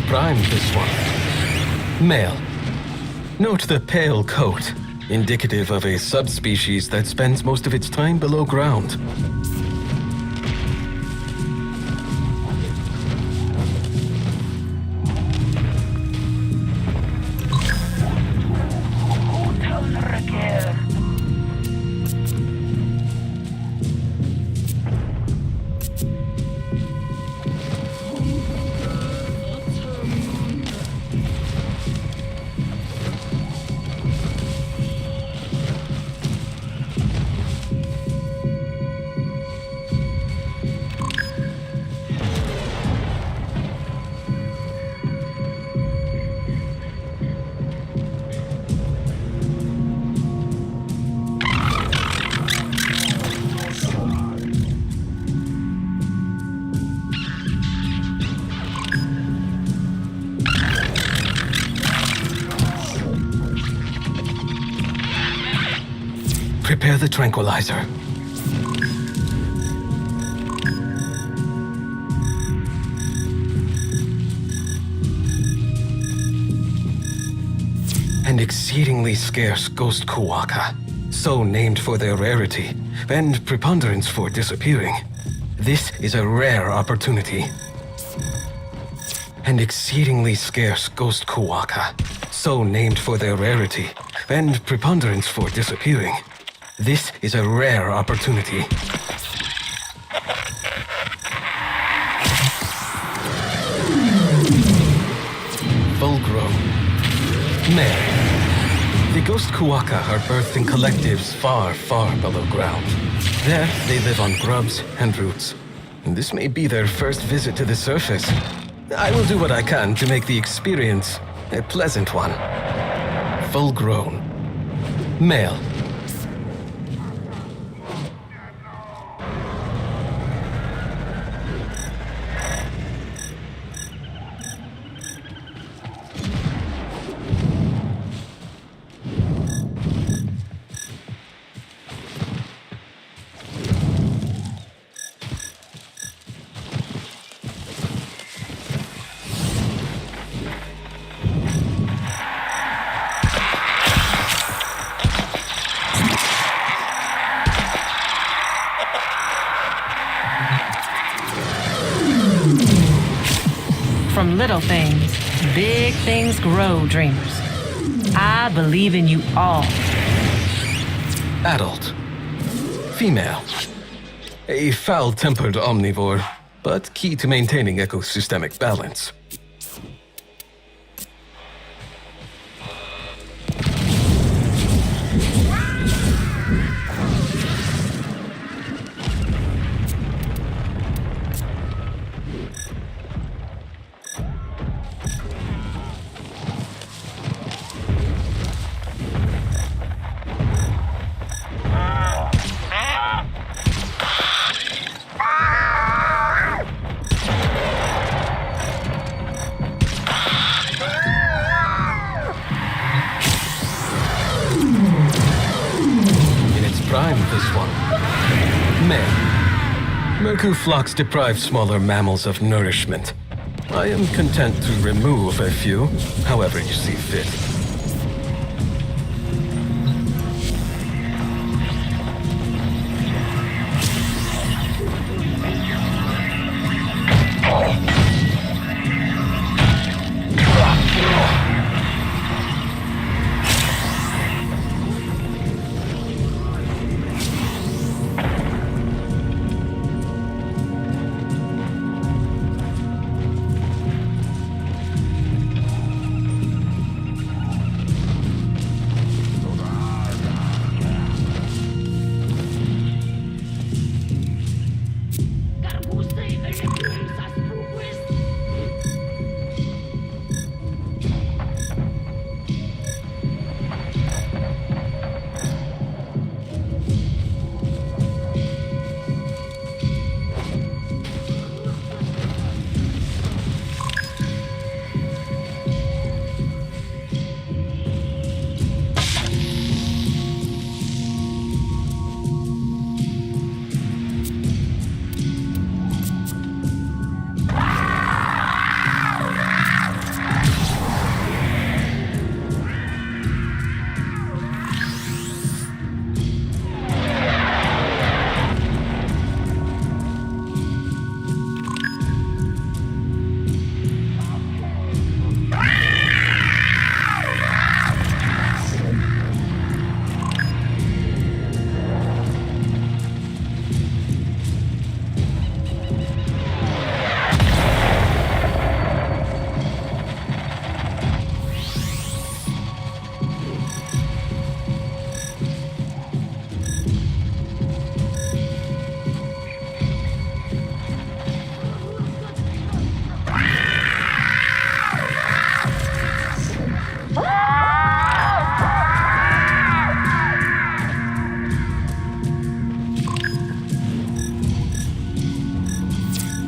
Prime, this one. Male. Note the pale coat, indicative of a subspecies that spends most of its time below ground. Prepare the tranquilizer. An exceedingly scarce ghost kuwaka, so named for their rarity and preponderance for disappearing. This is a rare opportunity. An exceedingly scarce ghost kuwaka, so named for their rarity and preponderance for disappearing. This is a rare opportunity. Full grown. Male. The ghost kuwaka are birthed in collectives far, far below ground. There, they live on grubs and roots. This may be their first visit to the surface. I will do what I can to make the experience a pleasant one. Full grown. Male. From little things, big things grow, dreamers. I believe in you all. Adult. Female. A foul-tempered omnivore, but key to maintaining ecosystemic balance. Prime, this one. Male. Merku flocks deprive smaller mammals of nourishment. I am content to remove a few, however you see fit.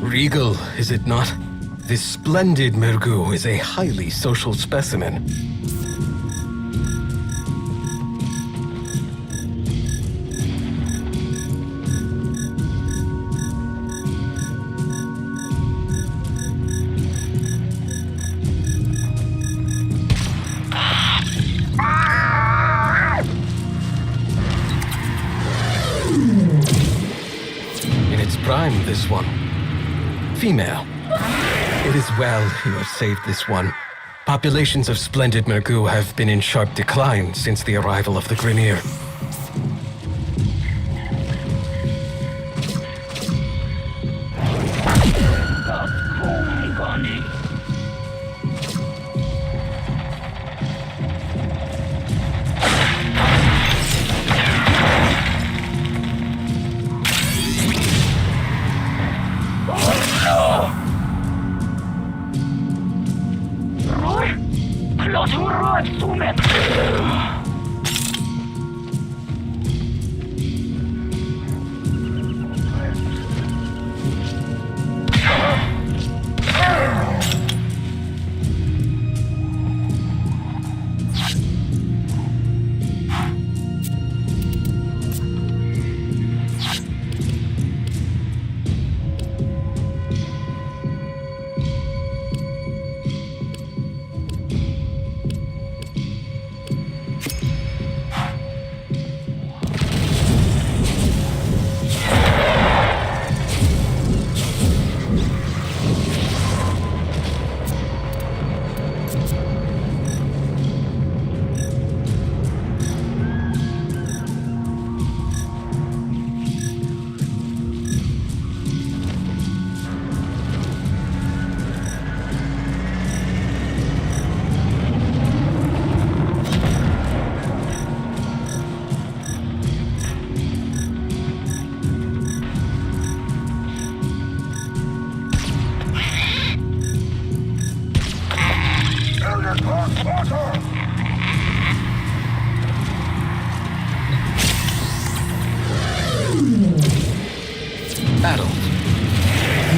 Regal, is it not? This splendid Mergu is a highly social specimen. I'm this one. Female. It is well you have saved this one. Populations of splendid Mergu have been in sharp decline since the arrival of the Grineer. Adult.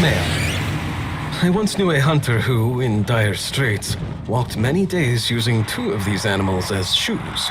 Male. I once knew a hunter who, in dire straits, walked many days using 2 of these animals as shoes.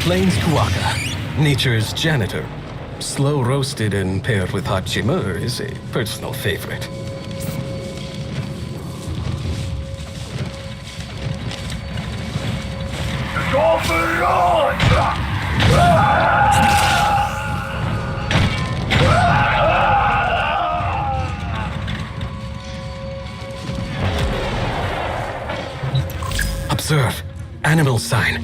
Plains Kuaka, nature's janitor. Slow roasted and paired with hot chimur is a personal favorite. Observe. Animal sign.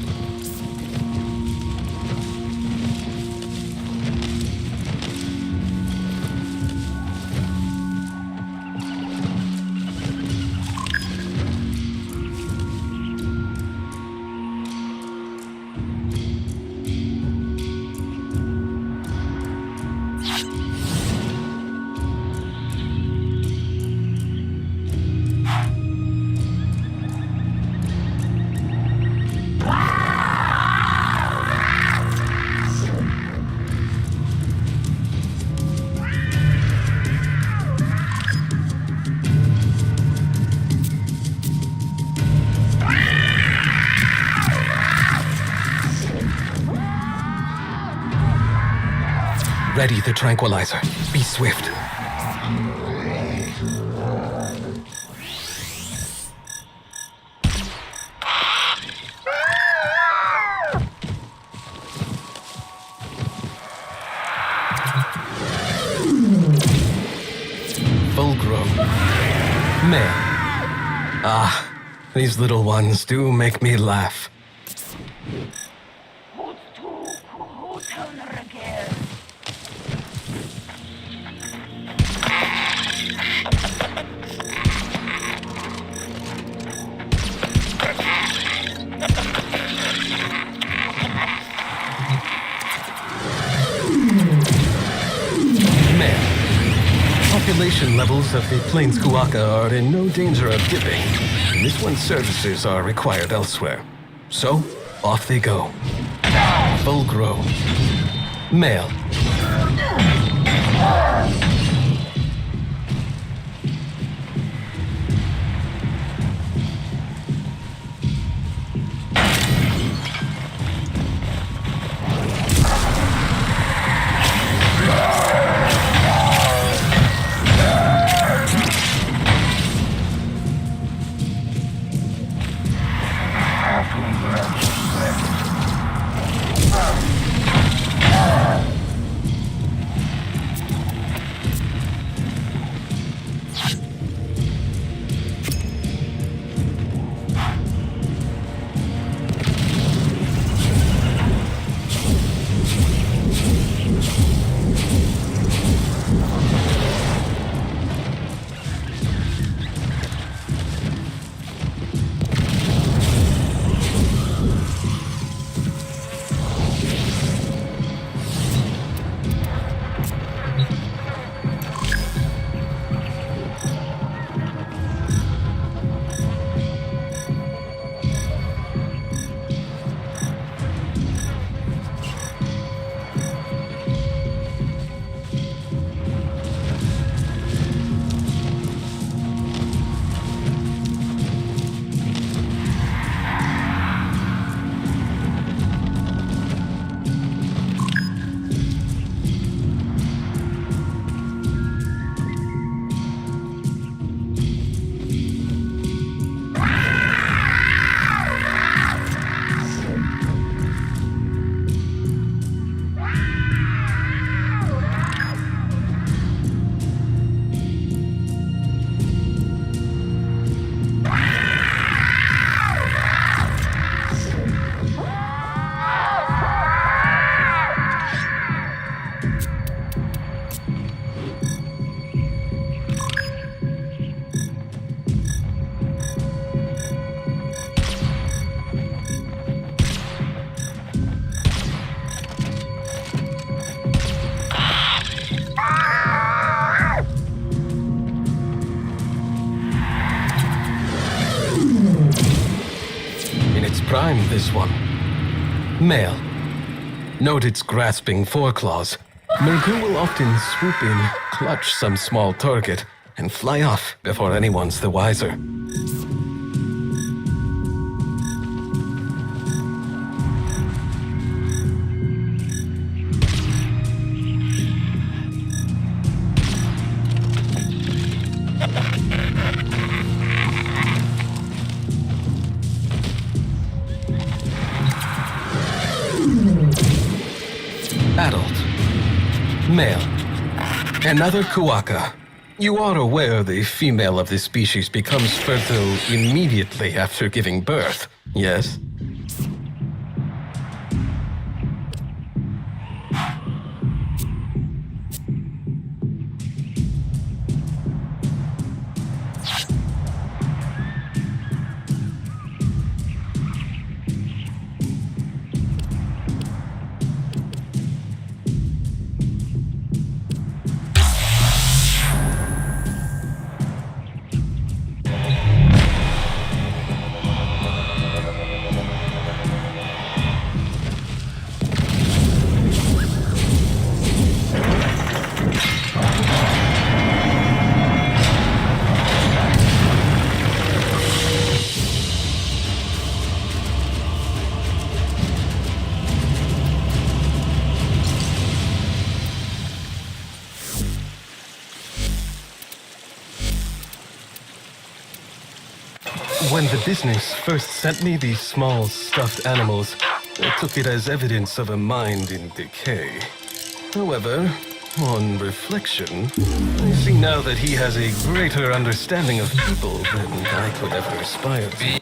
Ready the tranquilizer. Be swift. Full grown. Male. Ah, these little ones do make me laugh. Population levels of the Plains Kuaka are in no danger of dipping, and this one's services are required elsewhere. So, off they go. Full grown. Male. Prime, this one. Male. Note its grasping foreclaws. Mergu will often swoop in, clutch some small target, and fly off before anyone's the wiser. Adult. Male. Another Kuaka. You are aware the female of this species becomes fertile immediately after giving birth, yes? the business first sent me these small stuffed animals, I took it as evidence of a mind in decay. However, on reflection, I see now that he has a greater understanding of people than I could ever aspire to.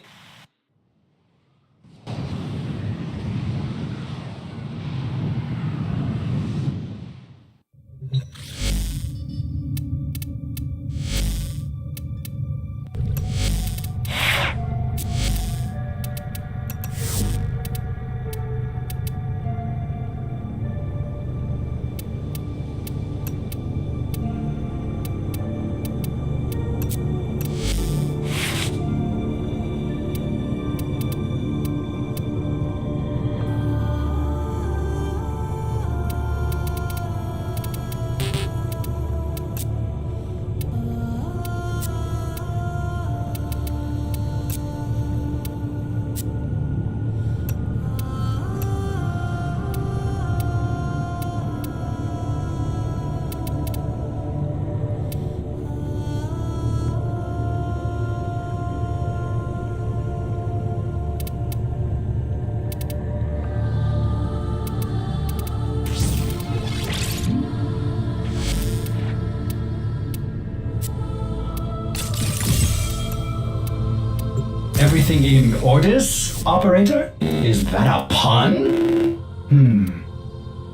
Everything in orders, operator? Is that a pun?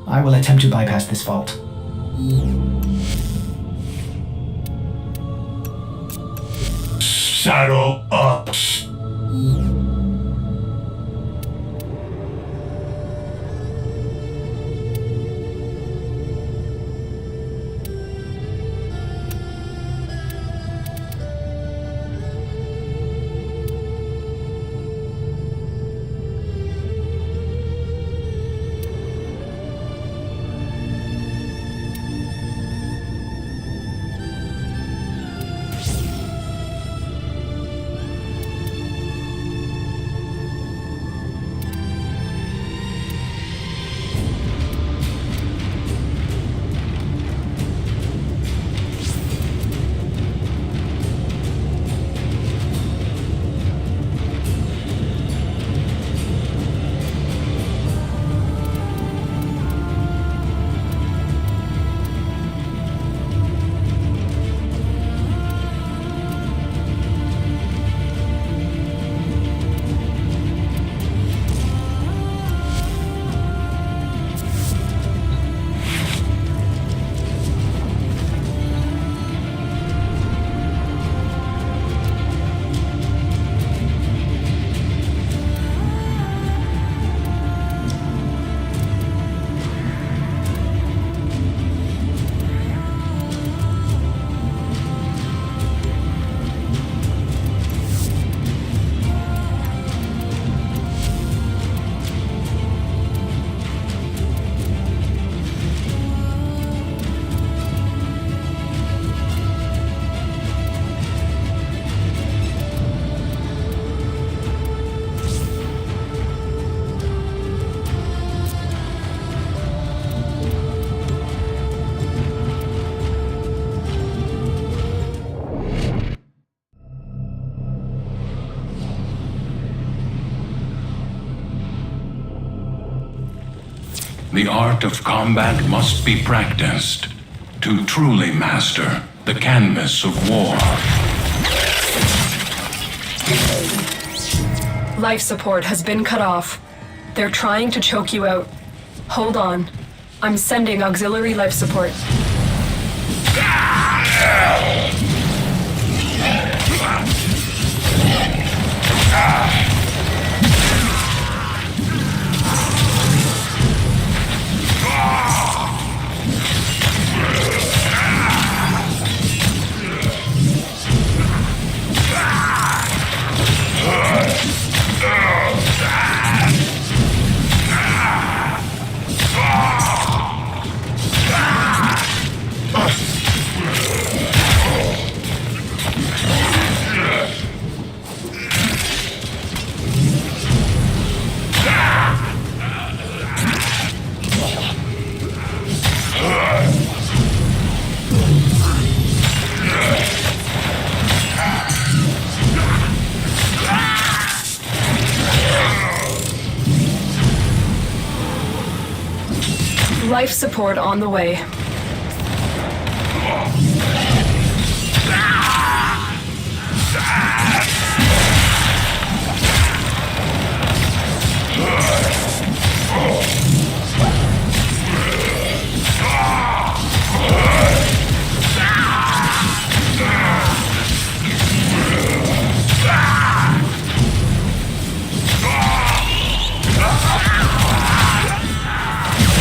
I will attempt to bypass this vault. Saddle up. The art of combat must be practiced to truly master the canvas of war. Life support has been cut off. They're trying to choke you out. Hold on. I'm sending auxiliary life support. Life support on the way.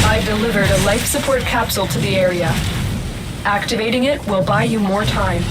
I've delivered a life support capsule to the area. Activating it will buy you more time.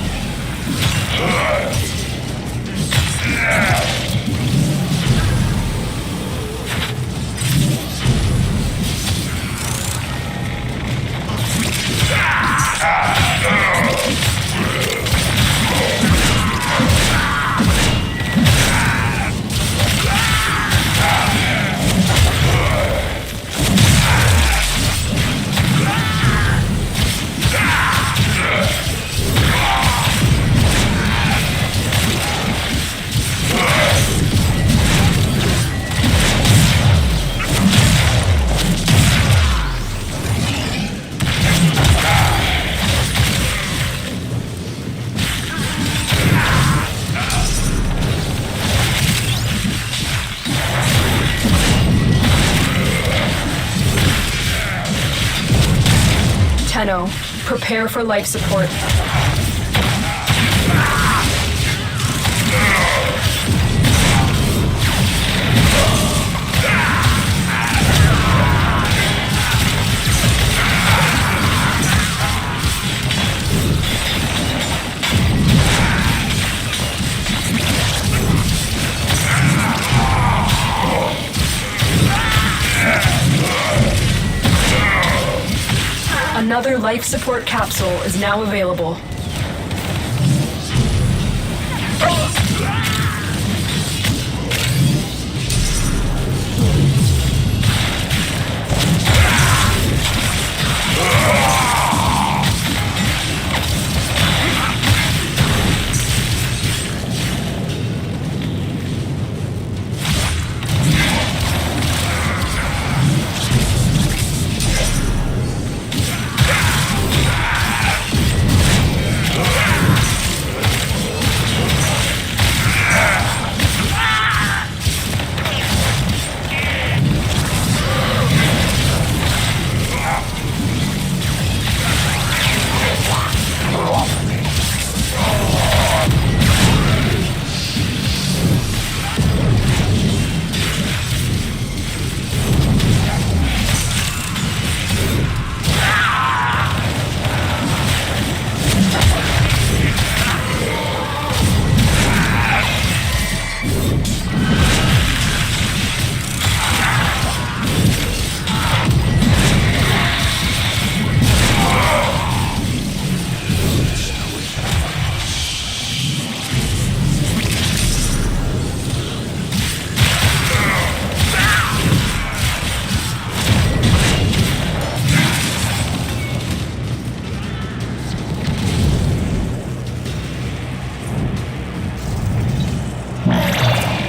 Tenno, prepare for life support. Another life support capsule is now available.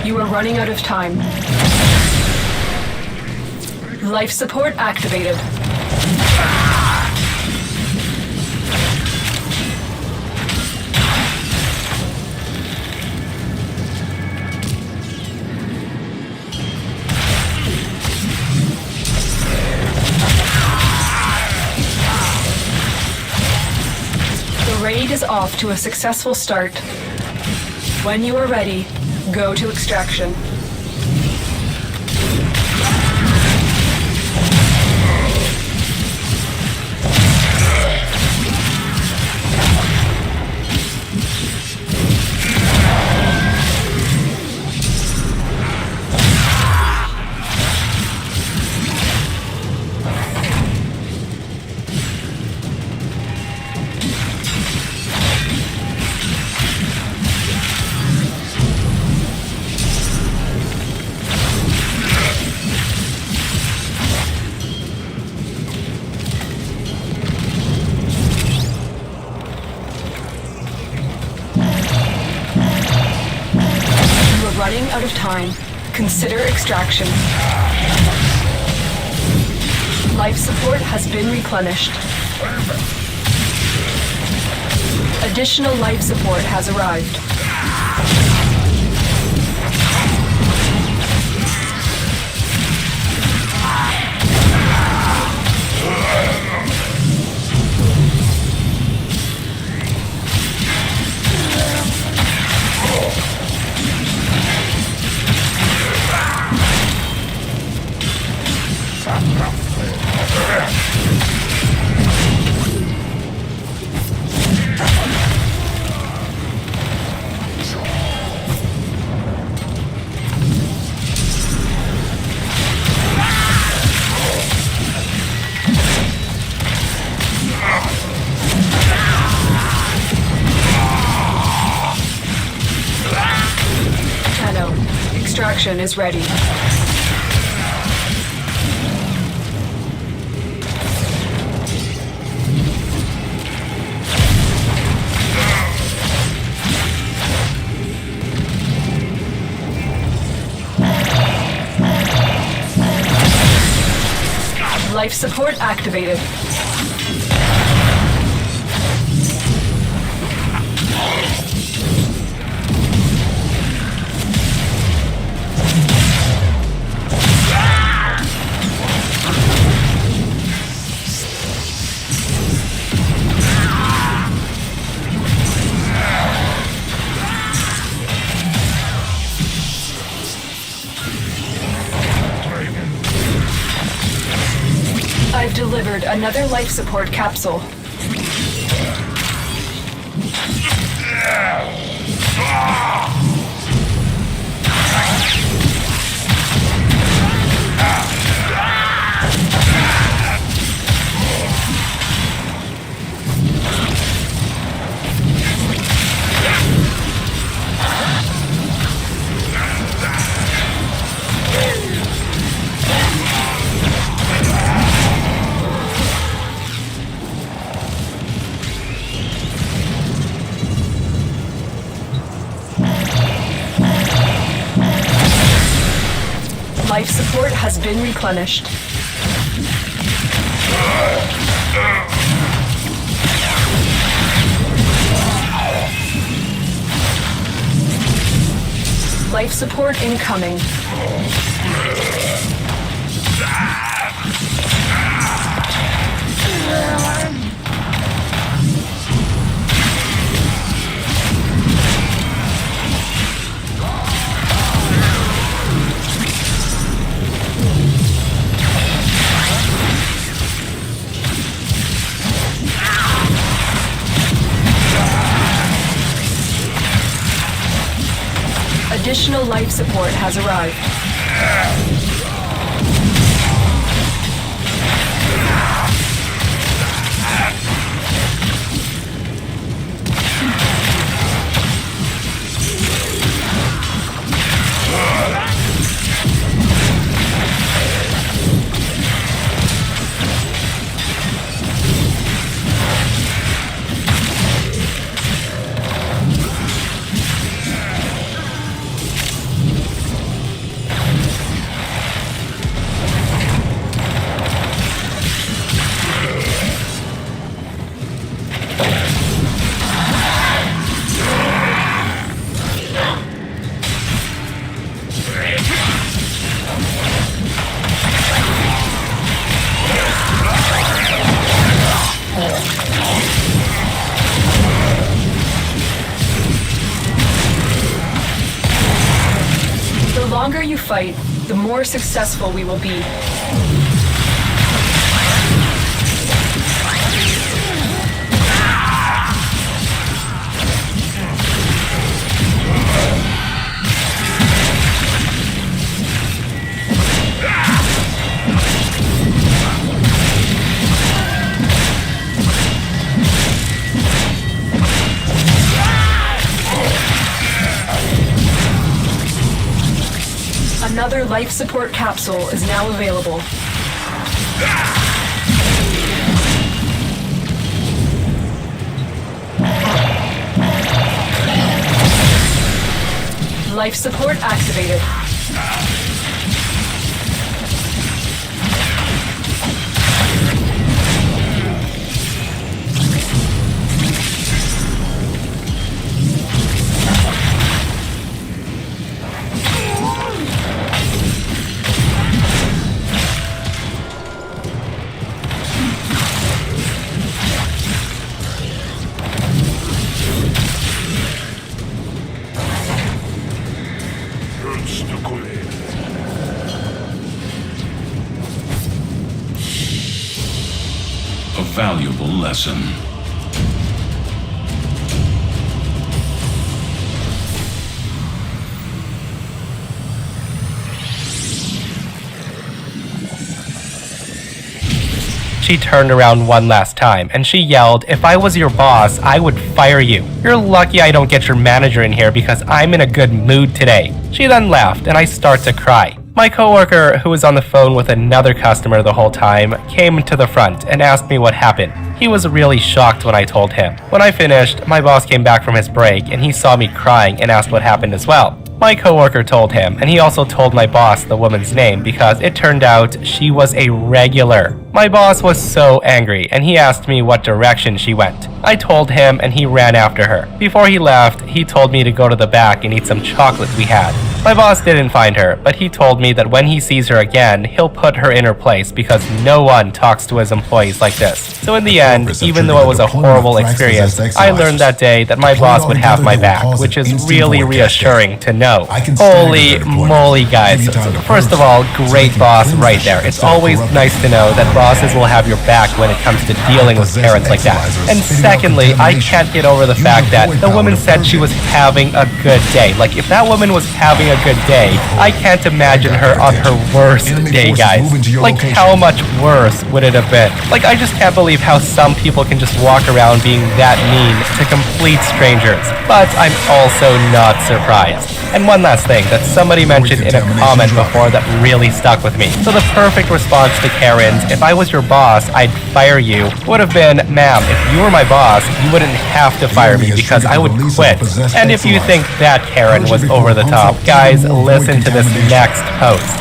You are running out of time. Life support activated. The raid is off to a successful start. When you are ready, go to extraction. Running out of time. Consider extraction. Life support has been replenished. Additional life support has arrived. Extraction is ready. Life support activated. I've delivered another life support capsule. Life support has been replenished. Life support incoming. Additional life support has arrived. The longer you fight, the more successful we will be. Another life support capsule is now available. Life support activated. a valuable lesson. She turned around one last time, and she yelled, "If I was your boss, I would fire you. You're lucky I don't get your manager in here because I'm in a good mood today." She then laughed, and I start to cry. My coworker, who was on the phone with another customer the whole time, came to the front and asked me what happened. He was really shocked when I told him. When I finished, my boss came back from his break, and he saw me crying and asked what happened as well. My coworker told him, and he also told my boss the woman's name because it turned out she was a regular. My boss was so angry, and he asked me what direction she went. I told him, and he ran after her. Before he left, he told me to go to the back and eat some chocolate we had. My boss didn't find her, but he told me that when he sees her again, he'll put her in her place because no one talks to his employees like this. So in the end, even though it was a horrible experience, I learned that day that my boss would have my back, which is really reassuring to know. Holy moly, guys. First of all, great boss right there. It's always nice to know that bosses will have your back when it comes to dealing with parents like that. And secondly, I can't get over the fact that the woman said she was having a good day. Like, if that woman was having a good day, I can't imagine her on her worst day, guys. Like, how much worse would it have been? Like, I just can't believe how some people can just walk around being that mean to complete strangers. But I'm also not surprised. And one last thing that somebody mentioned in a comment before that really stuck with me. So the perfect response to Karen's, "If I was your boss, I'd fire you," would have been, "Ma'am, if you were my boss, you wouldn't have to fire me because I would quit." And if you think that Karen was over the top, guys, listen to this next post.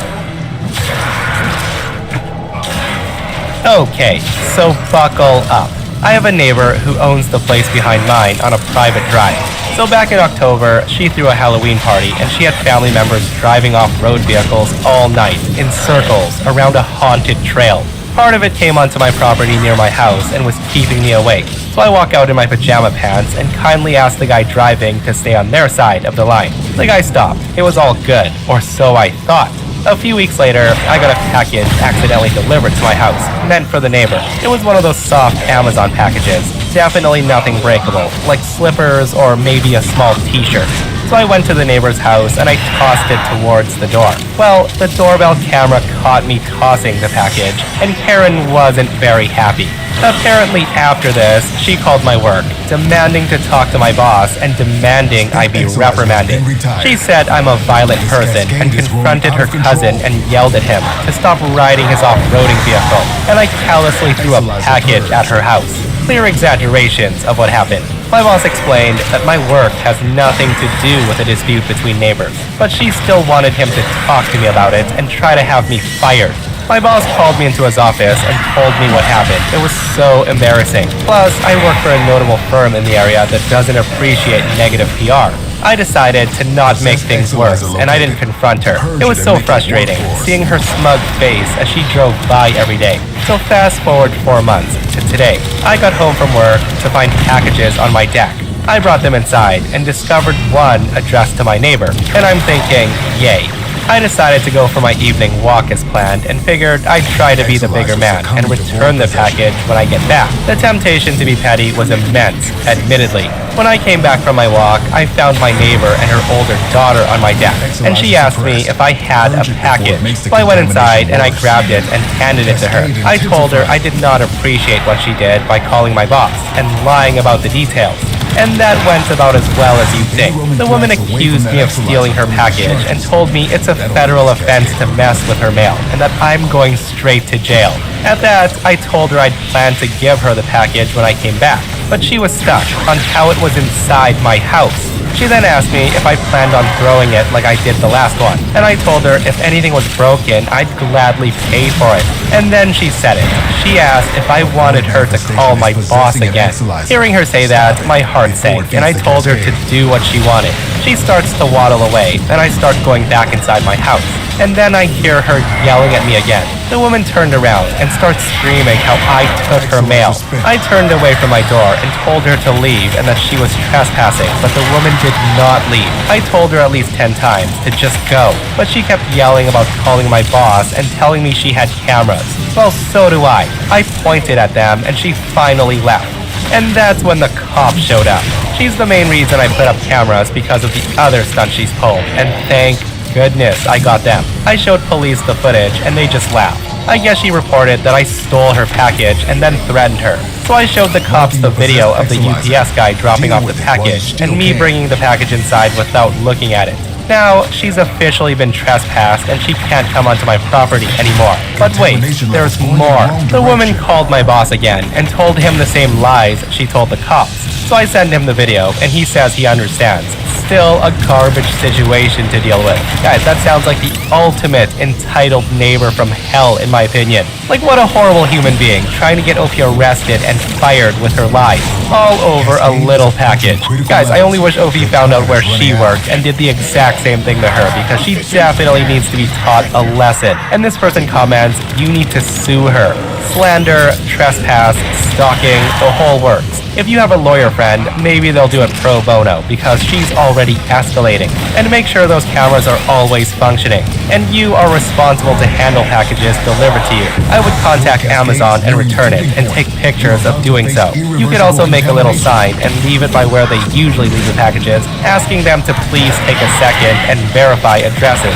Okay, so buckle up. I have a neighbor who owns the place behind mine on a private drive. So back in October, she threw a Halloween party and she had family members driving off-road vehicles all night in circles around a haunted trail. Part of it came onto my property near my house and was keeping me awake. So I walk out in my pajama pants and kindly ask the guy driving to stay on their side of the line. The guy stopped. It was all good, or so I thought. A few weeks later, I got a package accidentally delivered to my house, meant for the neighbor. It was one of those soft Amazon packages. Definitely nothing breakable, like slippers or maybe a small t-shirt. So I went to the neighbor's house and I tossed it towards the door. Well, the doorbell camera caught me tossing the package, and Karen wasn't very happy. Apparently after this, she called my work, demanding to talk to my boss and demanding I be reprimanded. She said I'm a violent person and confronted her cousin and yelled at him to stop riding his off-roading vehicle, and I callously threw a package at her house. Clear exaggerations of what happened. My boss explained that my work has nothing to do with a dispute between neighbors, but she still wanted him to talk to me about it and try to have me fired. My boss called me into his office and told me what happened. It was so embarrassing. Plus, I work for a notable firm in the area that doesn't appreciate negative PR. I decided to not make things worse, and I didn't confront her. It was so frustrating, seeing her smug face as she drove by every day. So fast forward 4 months to today. I got home from work to find packages on my deck. I brought them inside and discovered one addressed to my neighbor, and I'm thinking, yay. I decided to go for my evening walk as planned and figured I'd try to be the bigger man and return the package when I get back. The temptation to be petty was immense, admittedly. When I came back from my walk, I found my neighbor and her older daughter on my deck, and she asked me if I had a package. So I went inside and I grabbed it and handed it to her. I told her I did not appreciate what she did by calling my boss and lying about the details. And that went about as well as you'd think. The woman accused me of stealing her package and told me it's a federal offense to mess with her mail and that I'm going straight to jail. At that, I told her I'd planned to give her the package when I came back, but she was stuck on how it was inside my house. She then asked me if I planned on throwing it like I did the last one, and I told her if anything was broken, I'd gladly pay for it. And then she said it. She asked if I wanted her to call my boss again. Hearing her say that, my heart sank, and I told her to do what she wanted. She starts to waddle away, and I start going back inside my house. And then I hear her yelling at me again. The woman turned around and starts screaming how I took her mail. I turned away from my door and told her to leave and that she was trespassing, but the woman did not leave. I told her at least 10 times to just go, but she kept yelling about calling my boss and telling me she had cameras. Well, so do I. I pointed at them and she finally left. And that's when the cop showed up. She's the main reason I put up cameras because of the other stunt she's pulled, and thank goodness I got them. I showed police the footage and they just laughed. I guess she reported that I stole her package and then threatened her. So I showed the cops the video of the UPS guy dropping off the package and me bringing the package inside without looking at it. Now, she's officially been trespassed and she can't come onto my property anymore. But wait, there's more. The woman called my boss again and told him the same lies she told the cops. So I send him the video and he says he understands. Still a garbage situation to deal with. Guys, that sounds like the ultimate entitled neighbor from hell in my opinion. Like what a horrible human being trying to get OP arrested and fired with her lies. All over a little package. Guys, I only wish OP found out where she worked and did the exact same thing to her because she definitely needs to be taught a lesson. And this person comments, you need to sue her. Slander, trespass, stalking, the whole works. If you have a lawyer friend, maybe they'll do it pro bono because she's already escalating. And make sure those cameras are always functioning. And you are responsible to handle packages delivered to you. I would contact Amazon and return it and take pictures of doing so. You could also make a little sign and leave it by where they usually leave the packages, asking them to please take a second and verify addresses.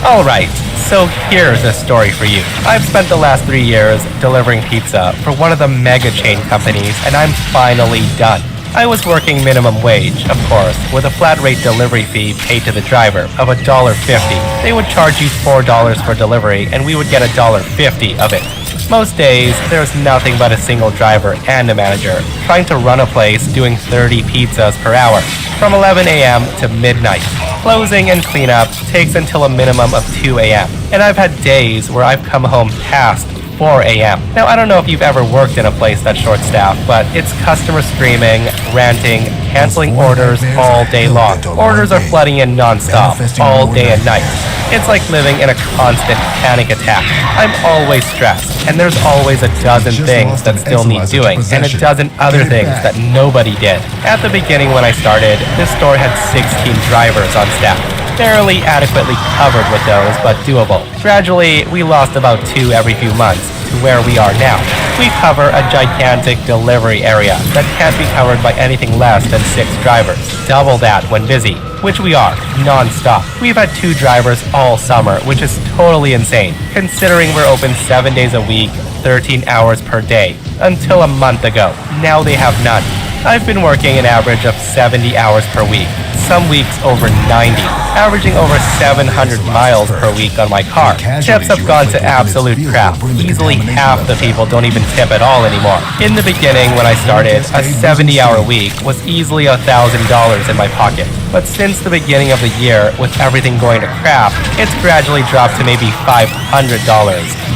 Alright. So here's a story for you. I've spent the last 3 years delivering pizza for one of the mega chain companies and I'm finally done. I was working minimum wage, of course, with a flat rate delivery fee paid to the driver of $1.50. They would charge you $4 for delivery and we would get $1.50 of it. Most days, there's nothing but a single driver and a manager trying to run a place doing 30 pizzas per hour from 11 a.m. to midnight. Closing and cleanup takes until a minimum of 2 a.m. And I've had days where I've come home past 4 a.m. Now, I don't know if you've ever worked in a place that's short-staffed, but it's customers screaming, ranting, canceling orders all day long. Orders are flooding in non-stop, all day and night. It's like living in a constant panic attack. I'm always stressed, and there's always a dozen things that still need doing, and a dozen other things that nobody did. At the beginning when I started, this store had 16 drivers on staff. Barely adequately covered with those, but doable. Gradually, we lost about 2 every few months to where we are now. We cover a gigantic delivery area that can't be covered by anything less than 6 drivers. Double that when busy, which we are, non-stop. We've had 2 drivers all summer, which is totally insane, considering we're open 7 days a week, 13 hours per day. Until a month ago, now they have none. I've been working an average of 70 hours per week, some weeks over 90, averaging over 700 miles per week on my car. Tips have gone to absolute crap. Easily half the people don't even tip at all anymore. In the beginning, when I started, a 70-hour week was easily $1,000 in my pocket. But since the beginning of the year, with everything going to crap, it's gradually dropped to maybe $500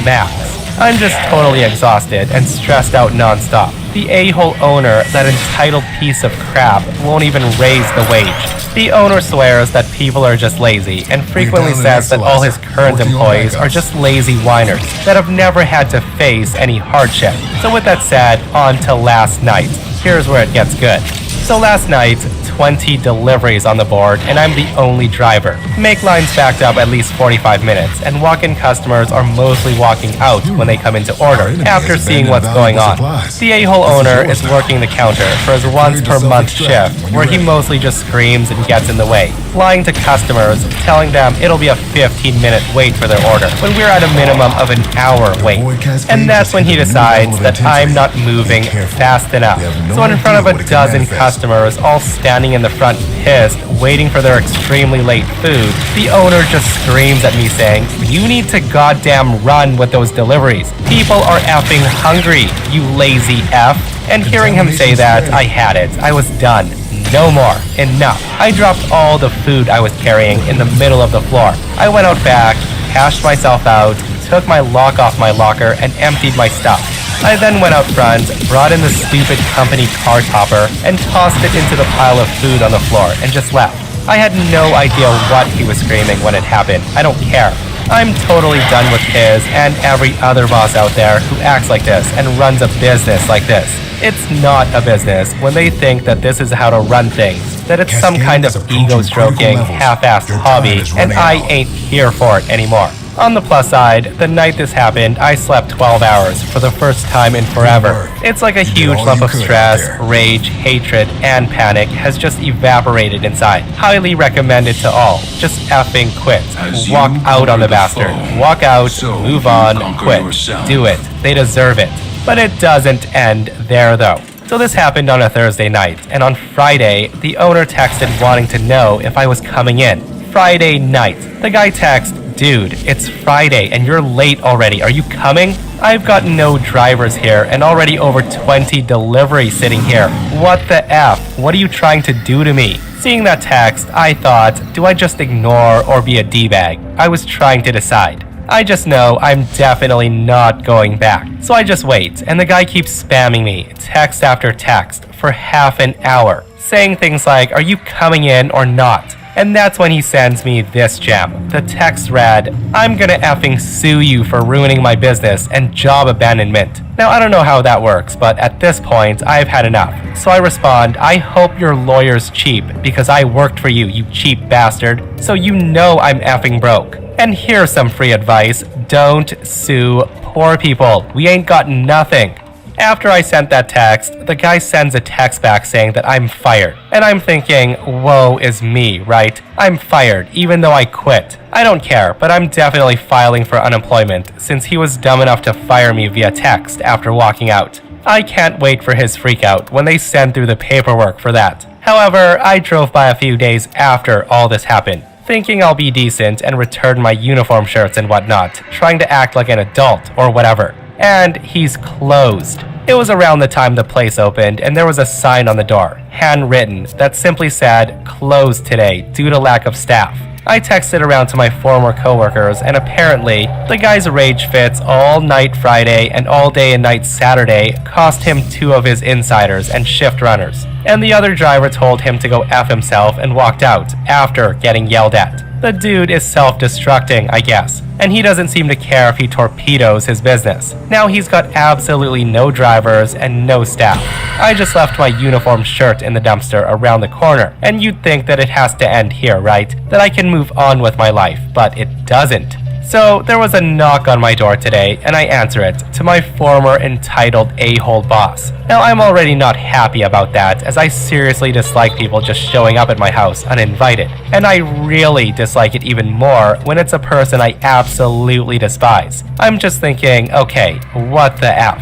max. I'm just totally exhausted and stressed out non-stop. The a-hole owner, that entitled piece of crap, won't even raise the wage. The owner swears that people are just lazy and frequently says that all his current employees are just lazy whiners that have never had to face any hardship. So with that said, on to last night. Here's where it gets good. So last night, 20 deliveries on the board and I'm the only driver. Make lines backed up at least 45 minutes and walk-in customers are mostly walking out when they come into order after seeing what's going on. The a-hole owner is working the counter for his once per month shift where he mostly just screams and gets in the way, lying to customers, telling them it'll be a 15-minute wait for their order when we're at a minimum of an hour wait. And that's when he decides that I'm not moving fast enough. So in front of a dozen customers all standing in the front pissed, waiting for their extremely late food, the owner just screams at me saying, "You need to goddamn run with those deliveries. People are effing hungry, you lazy F." And hearing him say that, I had it. I was done. No more. Enough. I dropped all the food I was carrying in the middle of the floor. I went out back, cashed myself out, took my lock off my locker, and emptied my stuff. I then went out front, brought in the stupid company car topper, and tossed it into the pile of food on the floor and just left. I had no idea what he was screaming when it happened. I don't care. I'm totally done with his and every other boss out there who acts like this and runs a business like this. It's not a business when they think that this is how to run things, that it's some kind of ego-stroking, half-assed hobby, and I ain't here for it anymore. On the plus side, the night this happened, I slept 12 hours for the first time in forever. It's like a huge lump of stress, rage, hatred, and panic has just evaporated inside. Highly recommended to all. Just effing quit. Walk out on the bastard. Walk out, move on, quit. Do it. They deserve it. But it doesn't end there though. So this happened on a Thursday night, and on Friday, the owner texted wanting to know if I was coming in. Friday night. The guy texted, "Dude, it's Friday and you're late already. Are you coming? I've got no drivers here and already over 20 deliveries sitting here. What the F? What are you trying to do to me?" Seeing that text, I thought, do I just ignore or be a D-bag? I was trying to decide. I just know I'm definitely not going back. So I just wait, and the guy keeps spamming me, text after text, for half an hour, saying things like, "Are you coming in or not?" And that's when he sends me this gem. The text read, "I'm gonna effing sue you for ruining my business and job abandonment." Now I don't know how that works, but at this point I've had enough. So I respond, "I hope your lawyer's cheap because I worked for you, you cheap bastard. So you know I'm effing broke. And here's some free advice. Don't sue poor people. We ain't got nothing." After I sent that text, the guy sends a text back saying that I'm fired. And I'm thinking, woe is me, right? I'm fired, even though I quit. I don't care, but I'm definitely filing for unemployment since he was dumb enough to fire me via text after walking out. I can't wait for his freakout when they send through the paperwork for that. However, I drove by a few days after all this happened, thinking I'll be decent and return my uniform shirts and whatnot, trying to act like an adult or whatever. And he's closed. It was around the time the place opened, and there was a sign on the door, handwritten, that simply said, "Closed today due to lack of staff." I texted around to my former coworkers, and apparently, the guy's rage fits all night Friday and all day and night Saturday cost him 2 of his insiders and shift runners. And the other driver told him to go F himself and walked out after getting yelled at. The dude is self-destructing, I guess, and he doesn't seem to care if he torpedoes his business. Now he's got absolutely no drivers and no staff. I just left my uniform shirt in the dumpster around the corner, and you'd think that it has to end here, right? That I can move on with my life, but it doesn't. So there was a knock on my door today, and I answer it to my former entitled a-hole boss. Now I'm already not happy about that, as I seriously dislike people just showing up at my house uninvited. And I really dislike it even more when it's a person I absolutely despise. I'm just thinking, okay, what the F?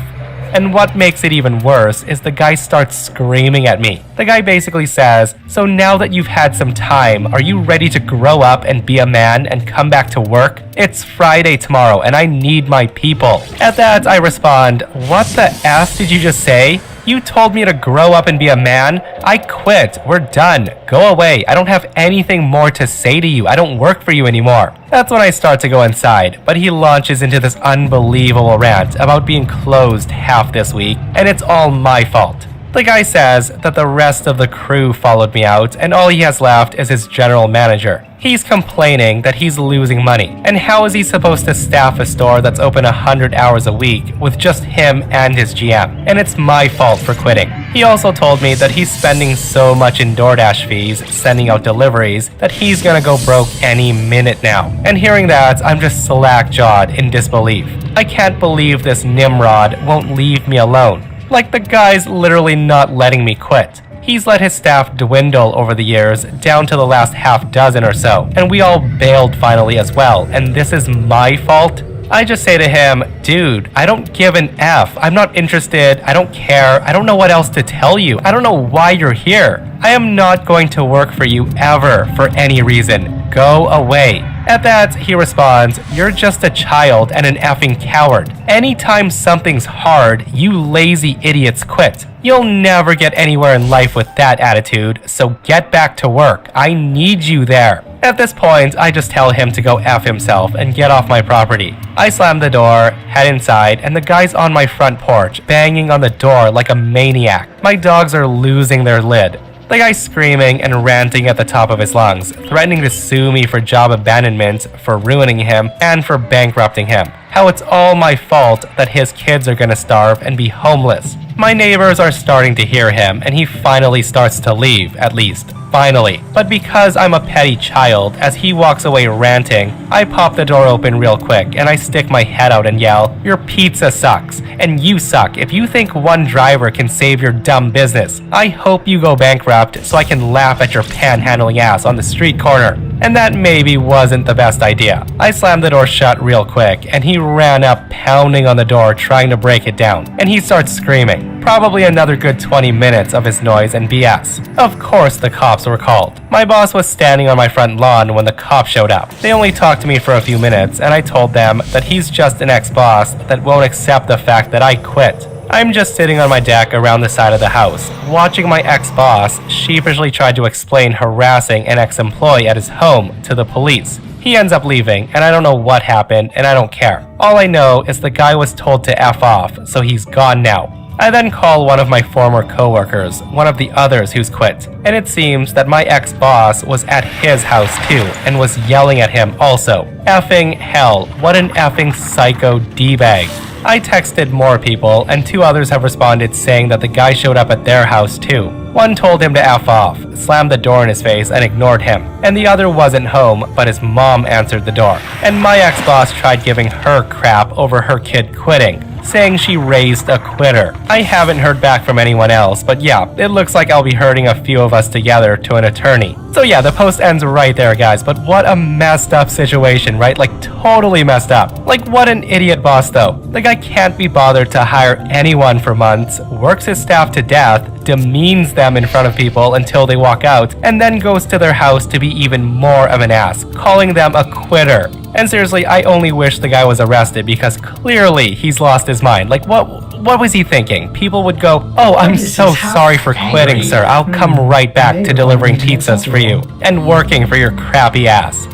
And what makes it even worse is the guy starts screaming at me. The guy basically says, "So now that you've had some time, are you ready to grow up and be a man and come back to work? It's Friday tomorrow and I need my people." At that, I respond, "What the F did you just say? You told me to grow up and be a man. I quit. We're done. Go away. I don't have anything more to say to you. I don't work for you anymore." That's when I start to go inside, but he launches into this unbelievable rant about being closed half this week, and it's all my fault. The guy says that the rest of the crew followed me out, and all he has left is his general manager. He's complaining that he's losing money, and how is he supposed to staff a store that's open 100 hours a week with just him and his GM? And it's my fault for quitting. He also told me that he's spending so much in DoorDash fees, sending out deliveries, that he's gonna go broke any minute now. And hearing that, I'm just slack-jawed in disbelief. I can't believe this Nimrod won't leave me alone. Like, the guy's literally not letting me quit. He's let his staff dwindle over the years, down to the last half dozen or so, and we all bailed finally as well, and this is my fault? I just say to him, "Dude, I don't give an F. I'm not interested. I don't care. I don't know what else to tell you. I don't know why you're here. I am not going to work for you ever for any reason. Go away." At that, he responds, "You're just a child and an effing coward. Anytime something's hard, you lazy idiots quit. You'll never get anywhere in life with that attitude, so get back to work. I need you there." At this point, I just tell him to go F himself and get off my property. I slam the door, head inside, and the guy's on my front porch, banging on the door like a maniac. My dogs are losing their lid. The guy's screaming and ranting at the top of his lungs, threatening to sue me for job abandonment, for ruining him, and for bankrupting him. How it's all my fault that his kids are gonna starve and be homeless. My neighbors are starting to hear him, and he finally starts to leave, at least. Finally. But because I'm a petty child, as he walks away ranting, I pop the door open real quick and I stick my head out and yell, "Your pizza sucks, and you suck if you think one driver can save your dumb business. I hope you go bankrupt so I can laugh at your panhandling ass on the street corner." And that maybe wasn't the best idea. I slammed the door shut real quick, and he ran up pounding on the door trying to break it down, and he starts screaming. Probably another good 20 minutes of his noise and BS. Of course the cops were called. My boss was standing on my front lawn when the cops showed up. They only talked to me for a few minutes, and I told them that he's just an ex-boss that won't accept the fact that I quit. I'm just sitting on my deck around the side of the house, watching my ex-boss sheepishly try to explain harassing an ex-employee at his home to the police. He ends up leaving, and I don't know what happened, and I don't care. All I know is the guy was told to F off, so he's gone now. I then call one of my former coworkers, one of the others who's quit, and it seems that my ex-boss was at his house too, and was yelling at him also. Effing hell, what an effing psycho D-bag. I texted more people, and 2 others have responded saying that the guy showed up at their house too. One told him to F off, slammed the door in his face, and ignored him. And the other wasn't home, but his mom answered the door. And my ex-boss tried giving her crap over her kid quitting, saying she raised a quitter. I haven't heard back from anyone else, but yeah, it looks like I'll be herding a few of us together to an attorney. So yeah, the post ends right there, guys, but what a messed up situation, right? Like, totally messed up. Like, what an idiot boss, though. The guy can't be bothered to hire anyone for months, works his staff to death, demeans them in front of people until they walk out, and then goes to their house to be even more of an ass, calling them a quitter. And seriously, I only wish the guy was arrested because clearly he's lost his mind. Like, what was he thinking? People would go, "Oh, I'm so sorry for quitting, sir. I'll come right back to delivering pizzas for you and working for your crappy ass."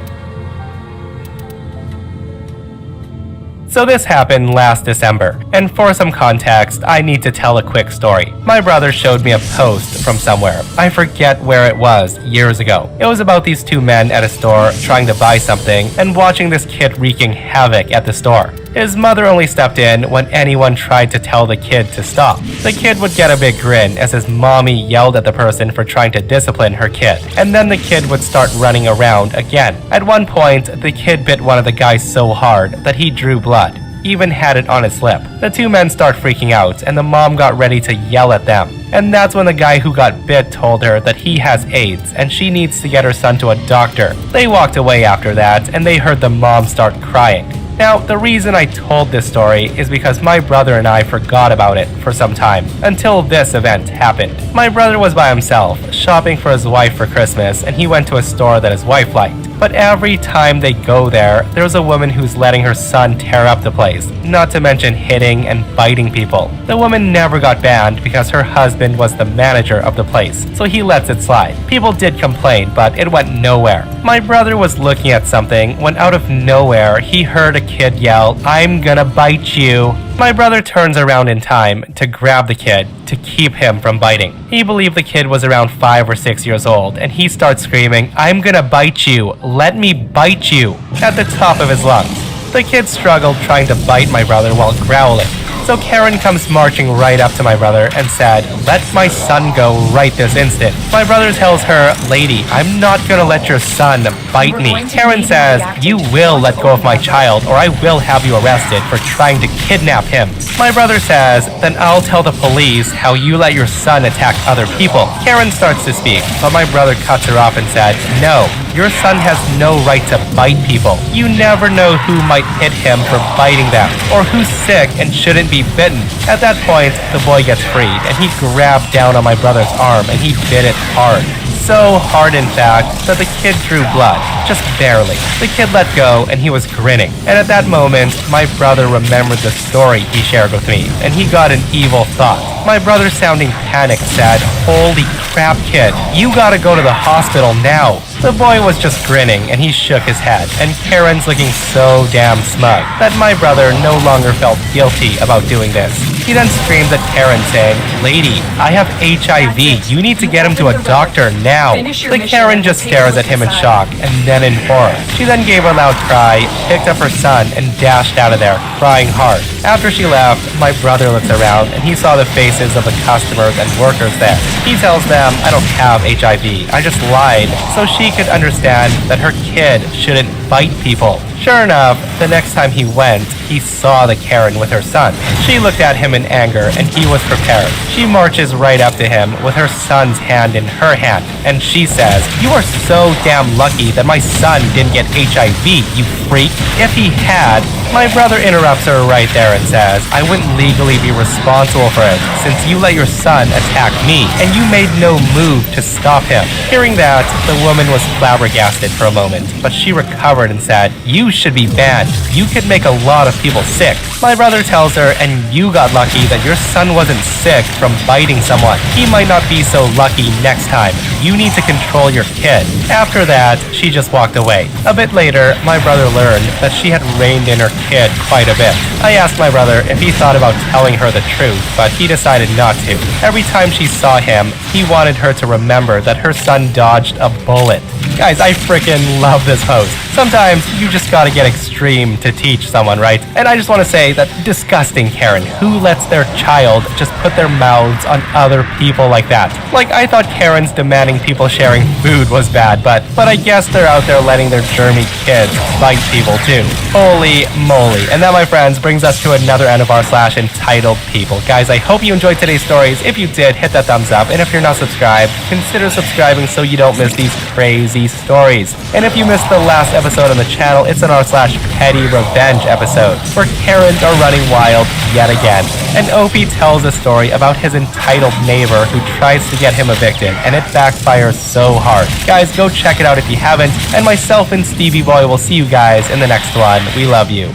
So this happened last December, and for some context, I need to tell a quick story. My brother showed me a post from somewhere. I forget where it was, years ago. It was about these 2 men at a store trying to buy something and watching this kid wreaking havoc at the store. His mother only stepped in when anyone tried to tell the kid to stop. The kid would get a big grin as his mommy yelled at the person for trying to discipline her kid, and then the kid would start running around again. At one point, the kid bit one of the guys so hard that he drew blood, even had it on his lip. The 2 men start freaking out, and the mom got ready to yell at them. And that's when the guy who got bit told her that he has AIDS and she needs to get her son to a doctor. They walked away after that, and they heard the mom start crying. Now, the reason I told this story is because my brother and I forgot about it for some time, until this event happened. My brother was by himself, shopping for his wife for Christmas, and he went to a store that his wife liked. But every time they go there, there's a woman who's letting her son tear up the place, not to mention hitting and biting people. The woman never got banned because her husband was the manager of the place, so he lets it slide. People did complain, but it went nowhere. My brother was looking at something when out of nowhere, he heard a kid yell, "I'm gonna bite you." My brother turns around in time to grab the kid to keep him from biting. He believed the kid was around 5 or 6 years old, and he starts screaming, "I'm gonna bite you, let me bite you," at the top of his lungs. The kid struggled trying to bite my brother while growling. So Karen comes marching right up to my brother and said, "Let my son go right this instant." My brother tells her, "Lady, I'm not gonna let your son bite me." Karen says, "You will let go of my child or I will have you arrested for trying to kidnap him." My brother says, "Then I'll tell the police how you let your son attack other people." Karen starts to speak, but my brother cuts her off and said, "No, your son has no right to bite people. You never know who might hit him for biting them, or who's sick and shouldn't be bitten." At that point, the boy gets freed, and he grabbed down on my brother's arm and he bit it hard. So hard, in fact, that the kid drew blood, just barely. The kid let go and he was grinning. And at that moment, my brother remembered the story he shared with me, and he got an evil thought. My brother, sounding panicked, said, "Holy crap, kid, you gotta go to the hospital now." The boy was just grinning and he shook his head, and Karen's looking so damn smug that my brother no longer felt guilty about doing this. He then screamed at Karen saying, "Lady, I have HIV. You need to get him to a doctor now." The Karen just stares at him in shock and then in horror. She then gave a loud cry, picked up her son, and dashed out of there, crying hard. After she left, my brother looks around and he saw the faces of the customers and workers there. He tells them, "I don't have HIV. I just lied so she could understand that her kid shouldn't bite people." Sure enough, the next time he went, he saw the Karen with her son. She looked at him in anger and he was prepared. She marches right up to him with her son's hand in her hand, and she says, "You are so damn lucky that my son didn't get HIV, you freak. If he had..." My brother interrupts her right there and says, "I wouldn't legally be responsible for it since you let your son attack me and you made no move to stop him." Hearing that, the woman was flabbergasted for a moment, but she recovered and said, "You should be banned. You could make a lot of people sick." My brother tells her, "And you got lucky that your son wasn't sick from biting someone. He might not be so lucky next time. You need to control your kid." After that, she just walked away. A bit later, my brother learned that she had reined in her kid quite a bit. I asked my brother if he thought about telling her the truth, but he decided not to. Every time she saw him, he wanted her to remember that her son dodged a bullet. Guys, I freaking love this post. Sometimes you just gotta get extreme to teach someone, right? And I just want to say that disgusting Karen, who lets their child just put their mouths on other people like that. Like, I thought Karens demanding people sharing food was bad, but I guess they're out there letting their germy kids bite people too. Holy moly. And that, my friends, brings us to another end of r / entitled people. Guys, I hope you enjoyed today's stories. If you did, hit that thumbs up. And if you're not subscribed, consider subscribing so you don't miss these crazy stories. And if you missed the last episode on the channel, it's an r / petty revenge episode where Karens are running wild yet again. And Opie tells a story about his entitled neighbor who tries to get him evicted, and it backfires so hard. Guys, go check it out if you haven't, and myself and Stevie Boy will see you guys in the next one. We love you.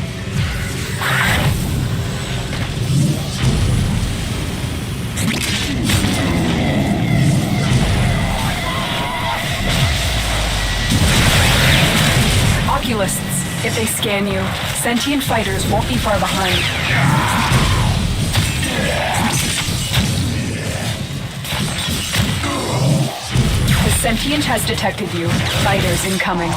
Oculists, if they scan you, sentient fighters won't be far behind. The sentient has detected you. Fighters incoming.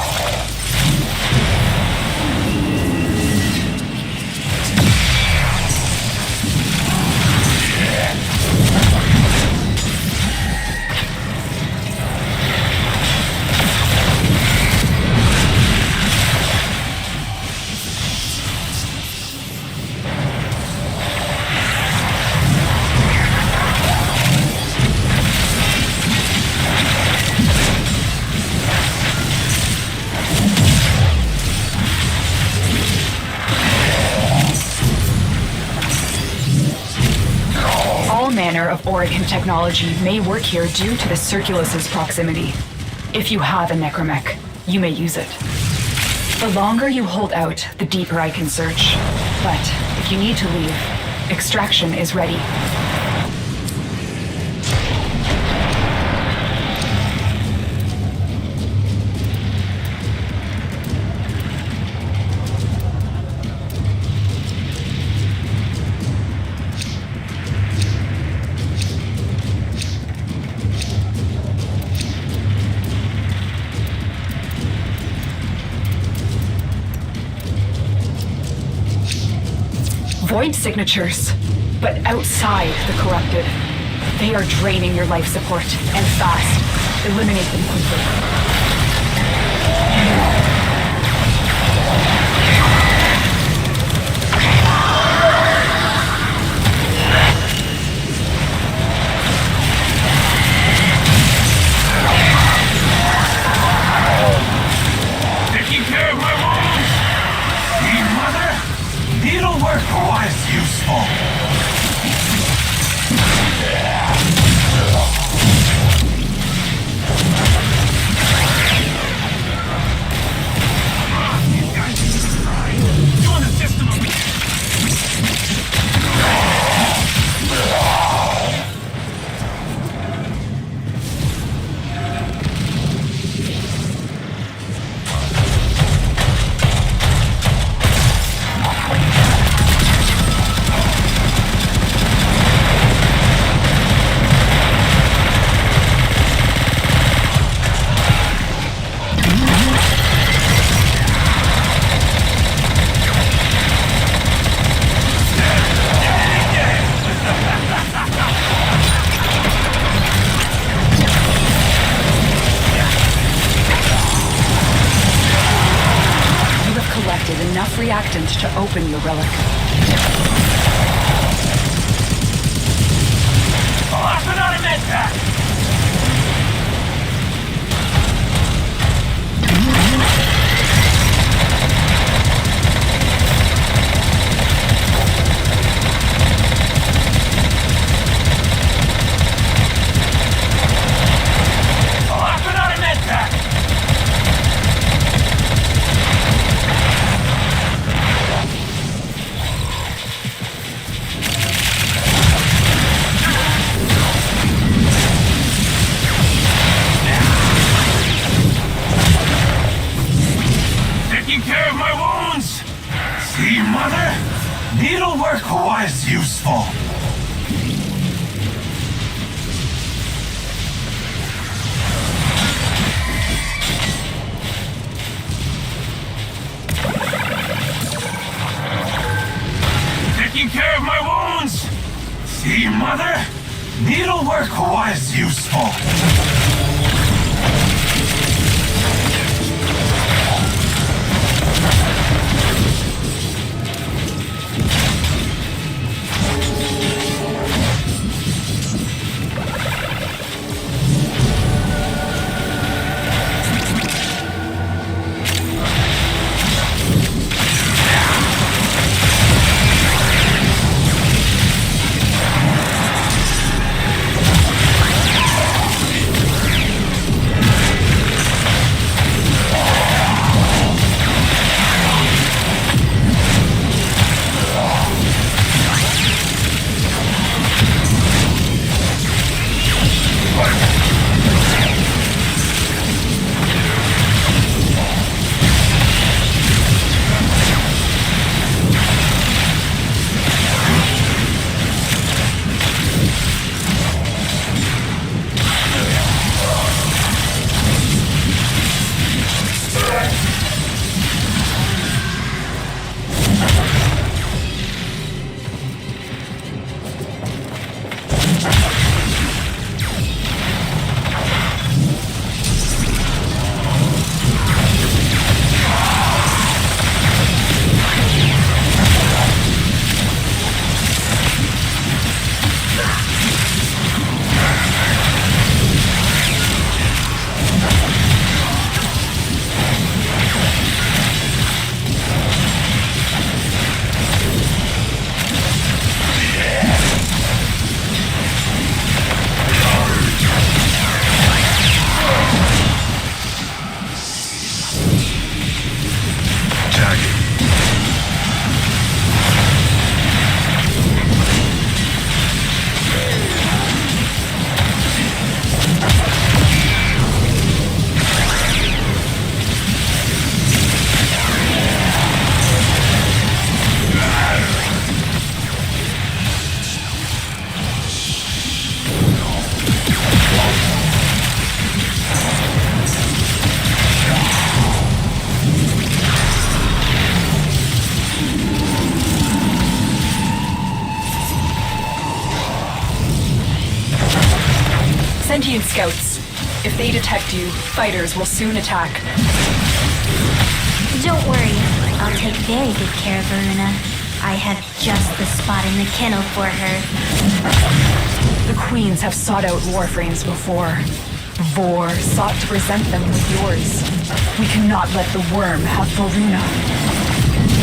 All manner of Oregon technology may work here due to the Circulus's proximity. If you have a necromech, you may use it. The longer you hold out, the deeper I can search. But if you need to leave, extraction is ready. Void signatures, but outside the corrupted. They are draining your life support, and fast. Eliminate them quickly. Taking care of my wounds! See, mother? Needlework was useful. extracted enough reactant to open your relic. Off and on a med pack! Off and on a med pack! Taking care of my wounds! See, Mother? Needlework was useful. Taking care of my wounds! See, Mother? Needlework was useful. Sentient scouts. If they detect you, fighters will soon attack. Don't worry, I'll take very good care of Aruna. I have just the spot in the kennel for her. The queens have sought out Warframes before. Vor sought to present them with yours. We cannot let the worm have Voruna.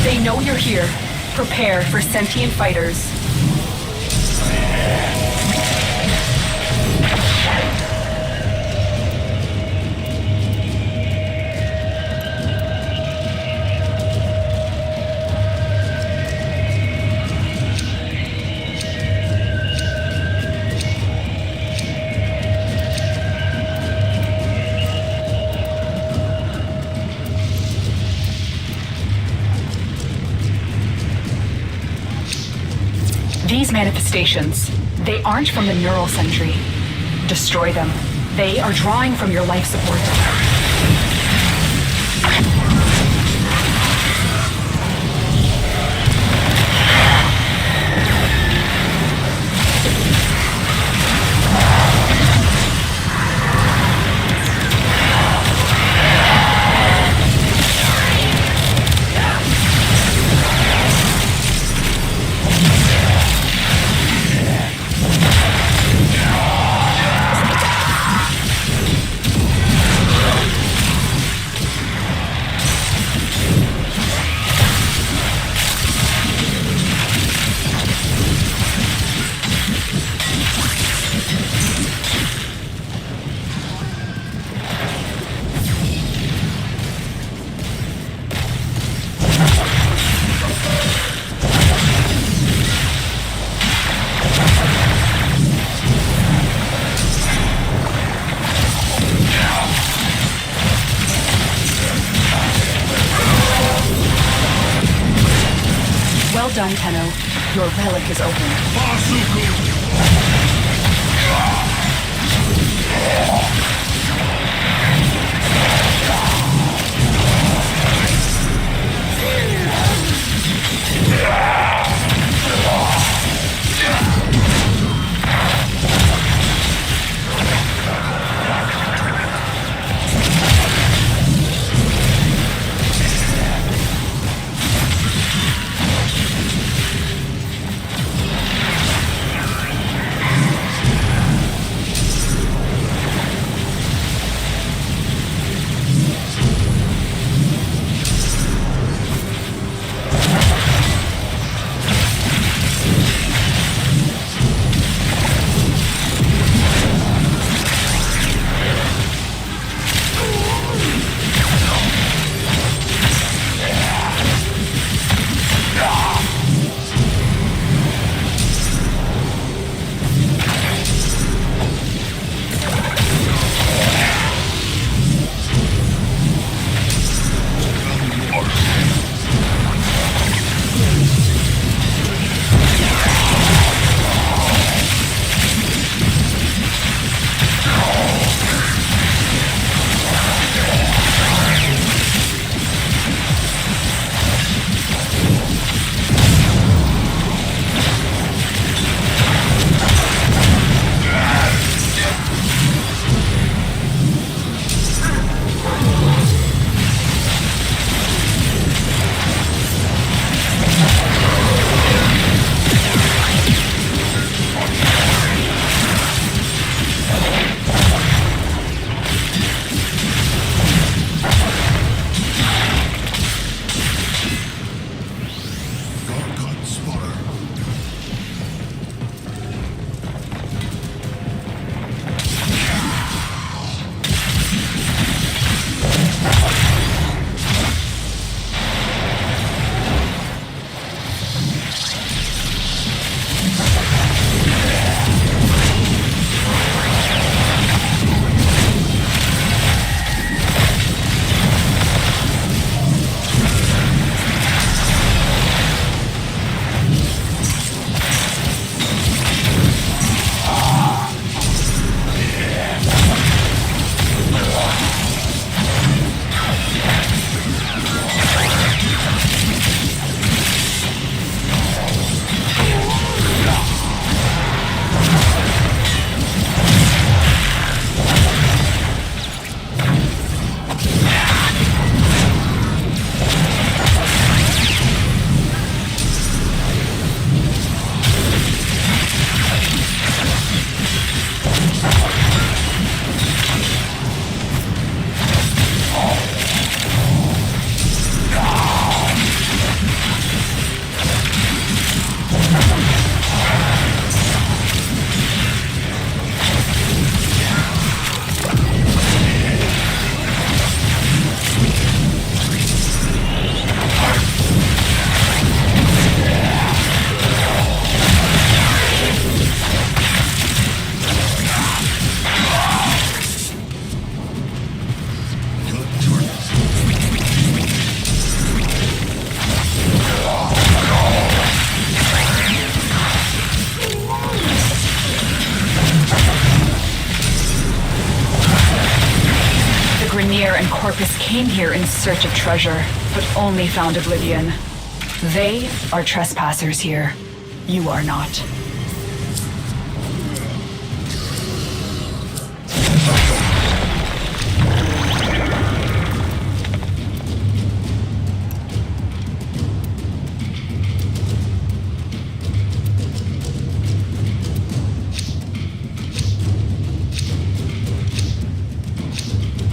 They know you're here. Prepare for sentient fighters. These manifestations, they aren't from the neural sentry. Destroy them. They are drawing from your life support. done, Tenno. Your relic is open. Grineer and Corpus came here in search of treasure, but only found oblivion. They are trespassers here. You are not.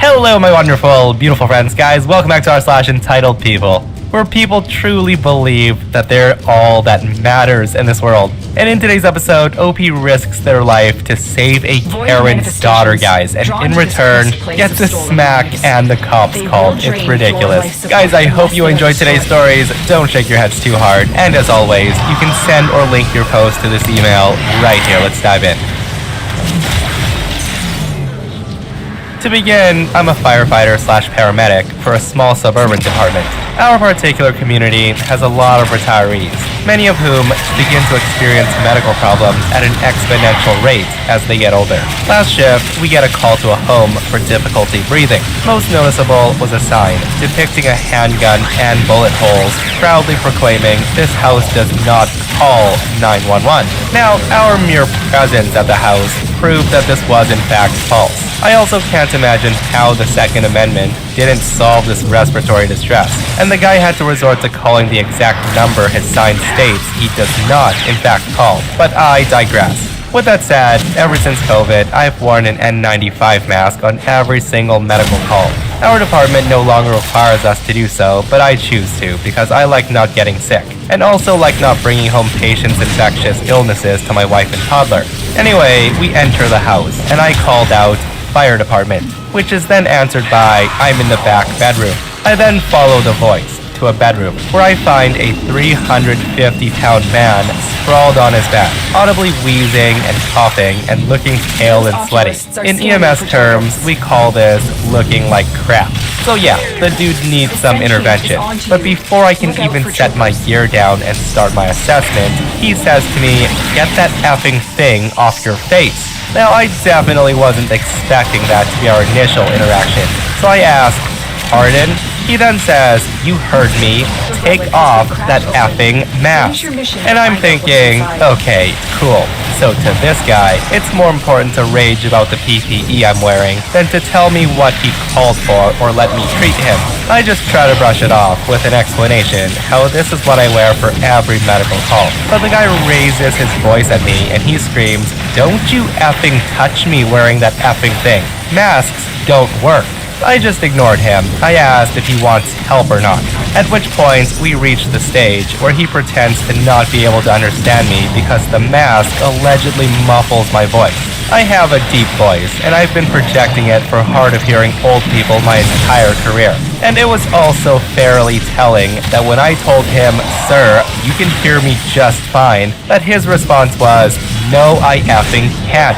Hello, my wonderful, beautiful friends, guys. Welcome back to r/entitled people, where people truly believe that they're all that matters in this world. And in today's episode, OP risks their life to save a Karen's daughter, guys, and in return, gets a smack and the cops called. It's ridiculous. Guys, I hope you enjoyed today's stories. Don't shake your heads too hard. And as always, you can send or link your post to this email right here. Let's dive in. To begin, I'm a firefighter/paramedic for a small suburban department. Our particular community has a lot of retirees, many of whom begin to experience medical problems at an exponential rate as they get older. Last shift, we get a call to a home for difficulty breathing. Most noticeable was a sign depicting a handgun and bullet holes, proudly proclaiming this house does not call 911. Now, our mere presence at the house proved that this was in fact false. I also can't imagine how the Second Amendment didn't solve this respiratory distress, and the guy had to resort to calling the exact number his sign states he does not in fact call. But I digress. With that said, ever since COVID, I've worn an N95 mask on every single medical call. Our department no longer requires us to do so, but I choose to because I like not getting sick, and also like not bringing home patients' infectious illnesses to my wife and toddler. Anyway, we enter the house, and I called out, "Fire department," which is then answered by, "I'm in the back bedroom." I then follow the voice to a bedroom, where I find a 350-pound man sprawled on his back, audibly wheezing and coughing and looking pale and sweaty. In EMS terms, we call this looking like crap. So yeah, the dude needs some intervention. But before I can even set my gear down and start my assessment, he says to me, "Get that effing thing off your face." Now, I definitely wasn't expecting that to be our initial interaction, so I asked, "Pardon?" He then says, "You heard me, take off that effing mask." And I'm thinking, okay, cool. So to this guy, it's more important to rage about the PPE I'm wearing than to tell me what he called for or let me treat him. I just try to brush it off with an explanation how this is what I wear for every medical call. But the guy raises his voice at me and he screams, "Don't you effing touch me wearing that effing thing. Masks don't work." I just ignored him. I asked if he wants help or not, at which point we reached the stage where he pretends to not be able to understand me because the mask allegedly muffles my voice. I have a deep voice, and I've been projecting it for hard of hearing old people my entire career. And it was also fairly telling that when I told him, "Sir, you can hear me just fine," that his response was, "No, I effing can't."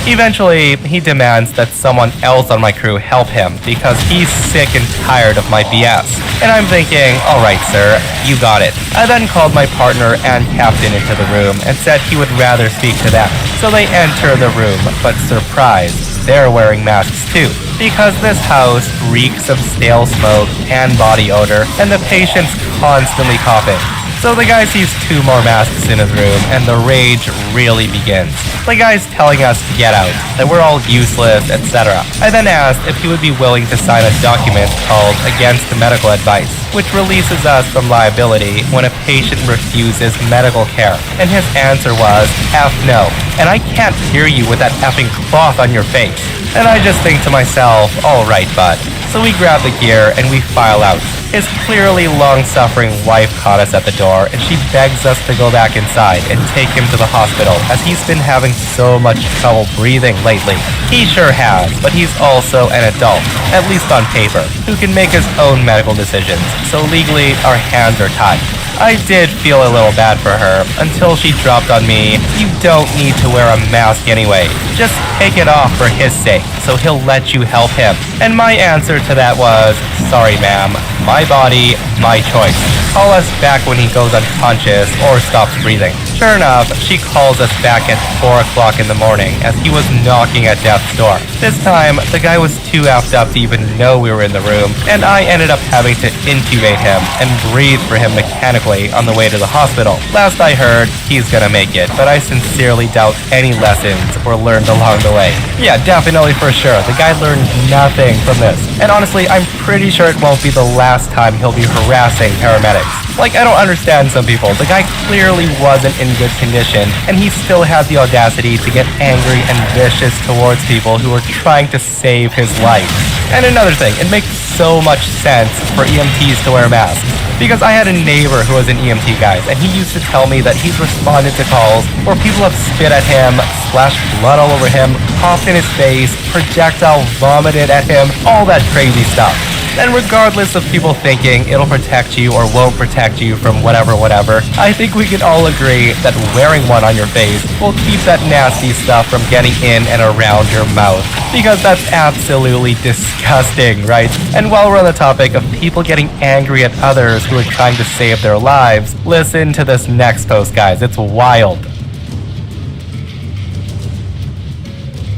Eventually, he demands that someone else on my crew help him because he's sick and tired of my BS. And I'm thinking, alright sir, you got it. I then called my partner and captain into the room and said he would rather speak to them. So they enter the room, but surprise, they're wearing masks too. Because this house reeks of stale smoke and body odor, and the patient's constantly coughing. So the guy sees 2 more masks in his room, and the rage really begins. The guy's telling us to get out, that we're all useless, etc. I then asked if he would be willing to sign a document called Against Medical Advice, which releases us from liability when a patient refuses medical care. And his answer was, "F no, and I can't hear you with that effing cloth on your face." And I just think to myself, alright bud. So we grab the gear and we file out. His clearly long-suffering wife caught us at the door, and she begs us to go back inside and take him to the hospital as he's been having so much trouble breathing lately. He sure has, but he's also an adult, at least on paper, who can make his own medical decisions, so legally our hands are tied. I did feel a little bad for her until she dropped on me, "You don't need to wear a mask anyway. Just take it off for his sake, so he'll let you help him." And my answer to that was, "Sorry ma'am, my body, my choice. Call us back when he goes unconscious or stops breathing." Sure enough, she calls us back at 4 o'clock in the morning as he was knocking at death's door. This time, the guy was too effed up to even know we were in the room, and I ended up having to intubate him and breathe for him mechanically on the way to the hospital. Last I heard, he's gonna make it, but I sincerely doubt any lessons were learned along the way. Yeah, definitely for sure, the guy learned nothing from this. And honestly, I'm pretty sure it won't be the last time he'll be harassing paramedics. Like, I don't understand some people. The guy clearly wasn't in good condition, and he still had the audacity to get angry and vicious towards people who were trying to save his life. And another thing, it makes so much sense for EMTs to wear masks. Because I had a neighbor who was an EMT, guys, and he used to tell me that he's responded to calls where people have spit at him, splashed blood all over him, coughed in his face, projectile vomited at him, all that crazy stuff. And regardless of people thinking it'll protect you or won't protect you from whatever, I think we can all agree that wearing one on your face will keep that nasty stuff from getting in and around your mouth. Because that's absolutely disgusting, right? And while we're on the topic of people getting angry at others who are trying to save their lives, listen to this next post, guys. It's wild.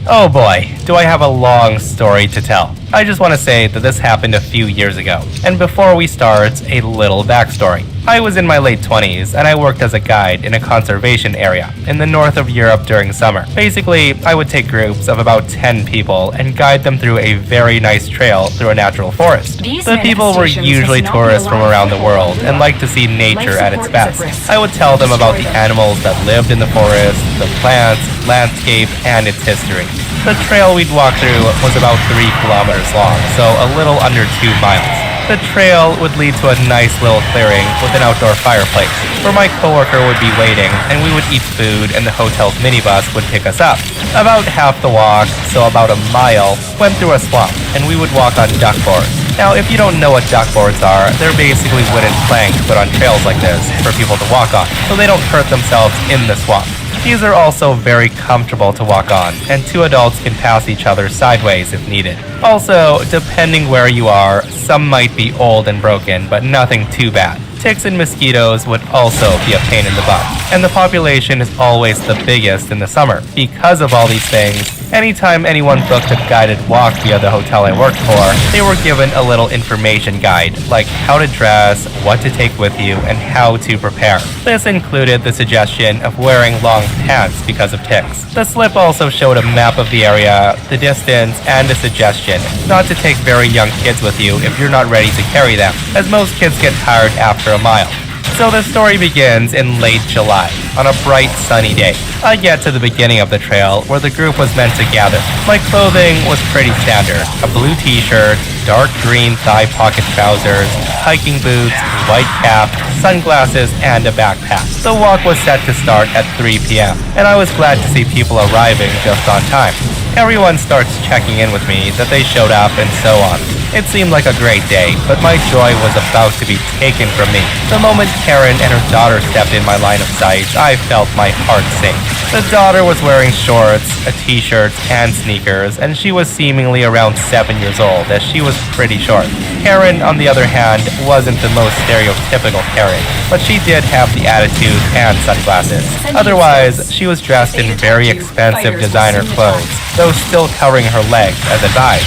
Oh boy, do I have a long story to tell. I just want to say that this happened a few years ago. And before we start, a little backstory. I was in my late 20s and I worked as a guide in a conservation area in the north of Europe during summer. Basically, I would take groups of about 10 people and guide them through a very nice trail through a natural forest. The people were usually tourists from around the world and liked to see nature at its best. I would tell them about the animals that lived in the forest, the plants, landscape, and its history. The trail we'd walk through was about 3 kilometers long, so a little under 2 miles. The trail would lead to a nice little clearing with an outdoor fireplace, where my coworker would be waiting and we would eat food and the hotel's minibus would pick us up. About half the walk, so about a mile, went through a swamp and we would walk on duckboards. Now, if you don't know what duckboards are, they're basically wooden planks put on trails like this for people to walk on, so they don't hurt themselves in the swamp. These are also very comfortable to walk on, and 2 adults can pass each other sideways if needed. Also, depending where you are, some might be old and broken, but nothing too bad. Ticks and mosquitoes would also be a pain in the butt, and the population is always the biggest in the summer. Because of all these things, anytime anyone booked a guided walk via the hotel I worked for, they were given a little information guide, like how to dress, what to take with you, and how to prepare. This included the suggestion of wearing long pants because of ticks. The slip also showed a map of the area, the distance, and a suggestion not to take very young kids with you if you're not ready to carry them, as most kids get tired after a mile. So the story begins in late July, on a bright sunny day. I get to the beginning of the trail where the group was meant to gather. My clothing was pretty standard: a blue t-shirt, dark green thigh pocket trousers, hiking boots, white cap, sunglasses, and a backpack. The walk was set to start at 3 p.m., and I was glad to see people arriving just on time. Everyone starts checking in with me that they showed up and so on. It seemed like a great day, but my joy was about to be taken from me. The moment Karen and her daughter stepped in my line of sight, I felt my heart sink. The daughter was wearing shorts, a t-shirt, and sneakers, and she was seemingly around 7 years old, as she was pretty short. Karen, on the other hand, wasn't the most stereotypical Karen, but she did have the attitude and sunglasses. Otherwise, she was dressed in very expensive designer clothes, though still covering her legs as advised.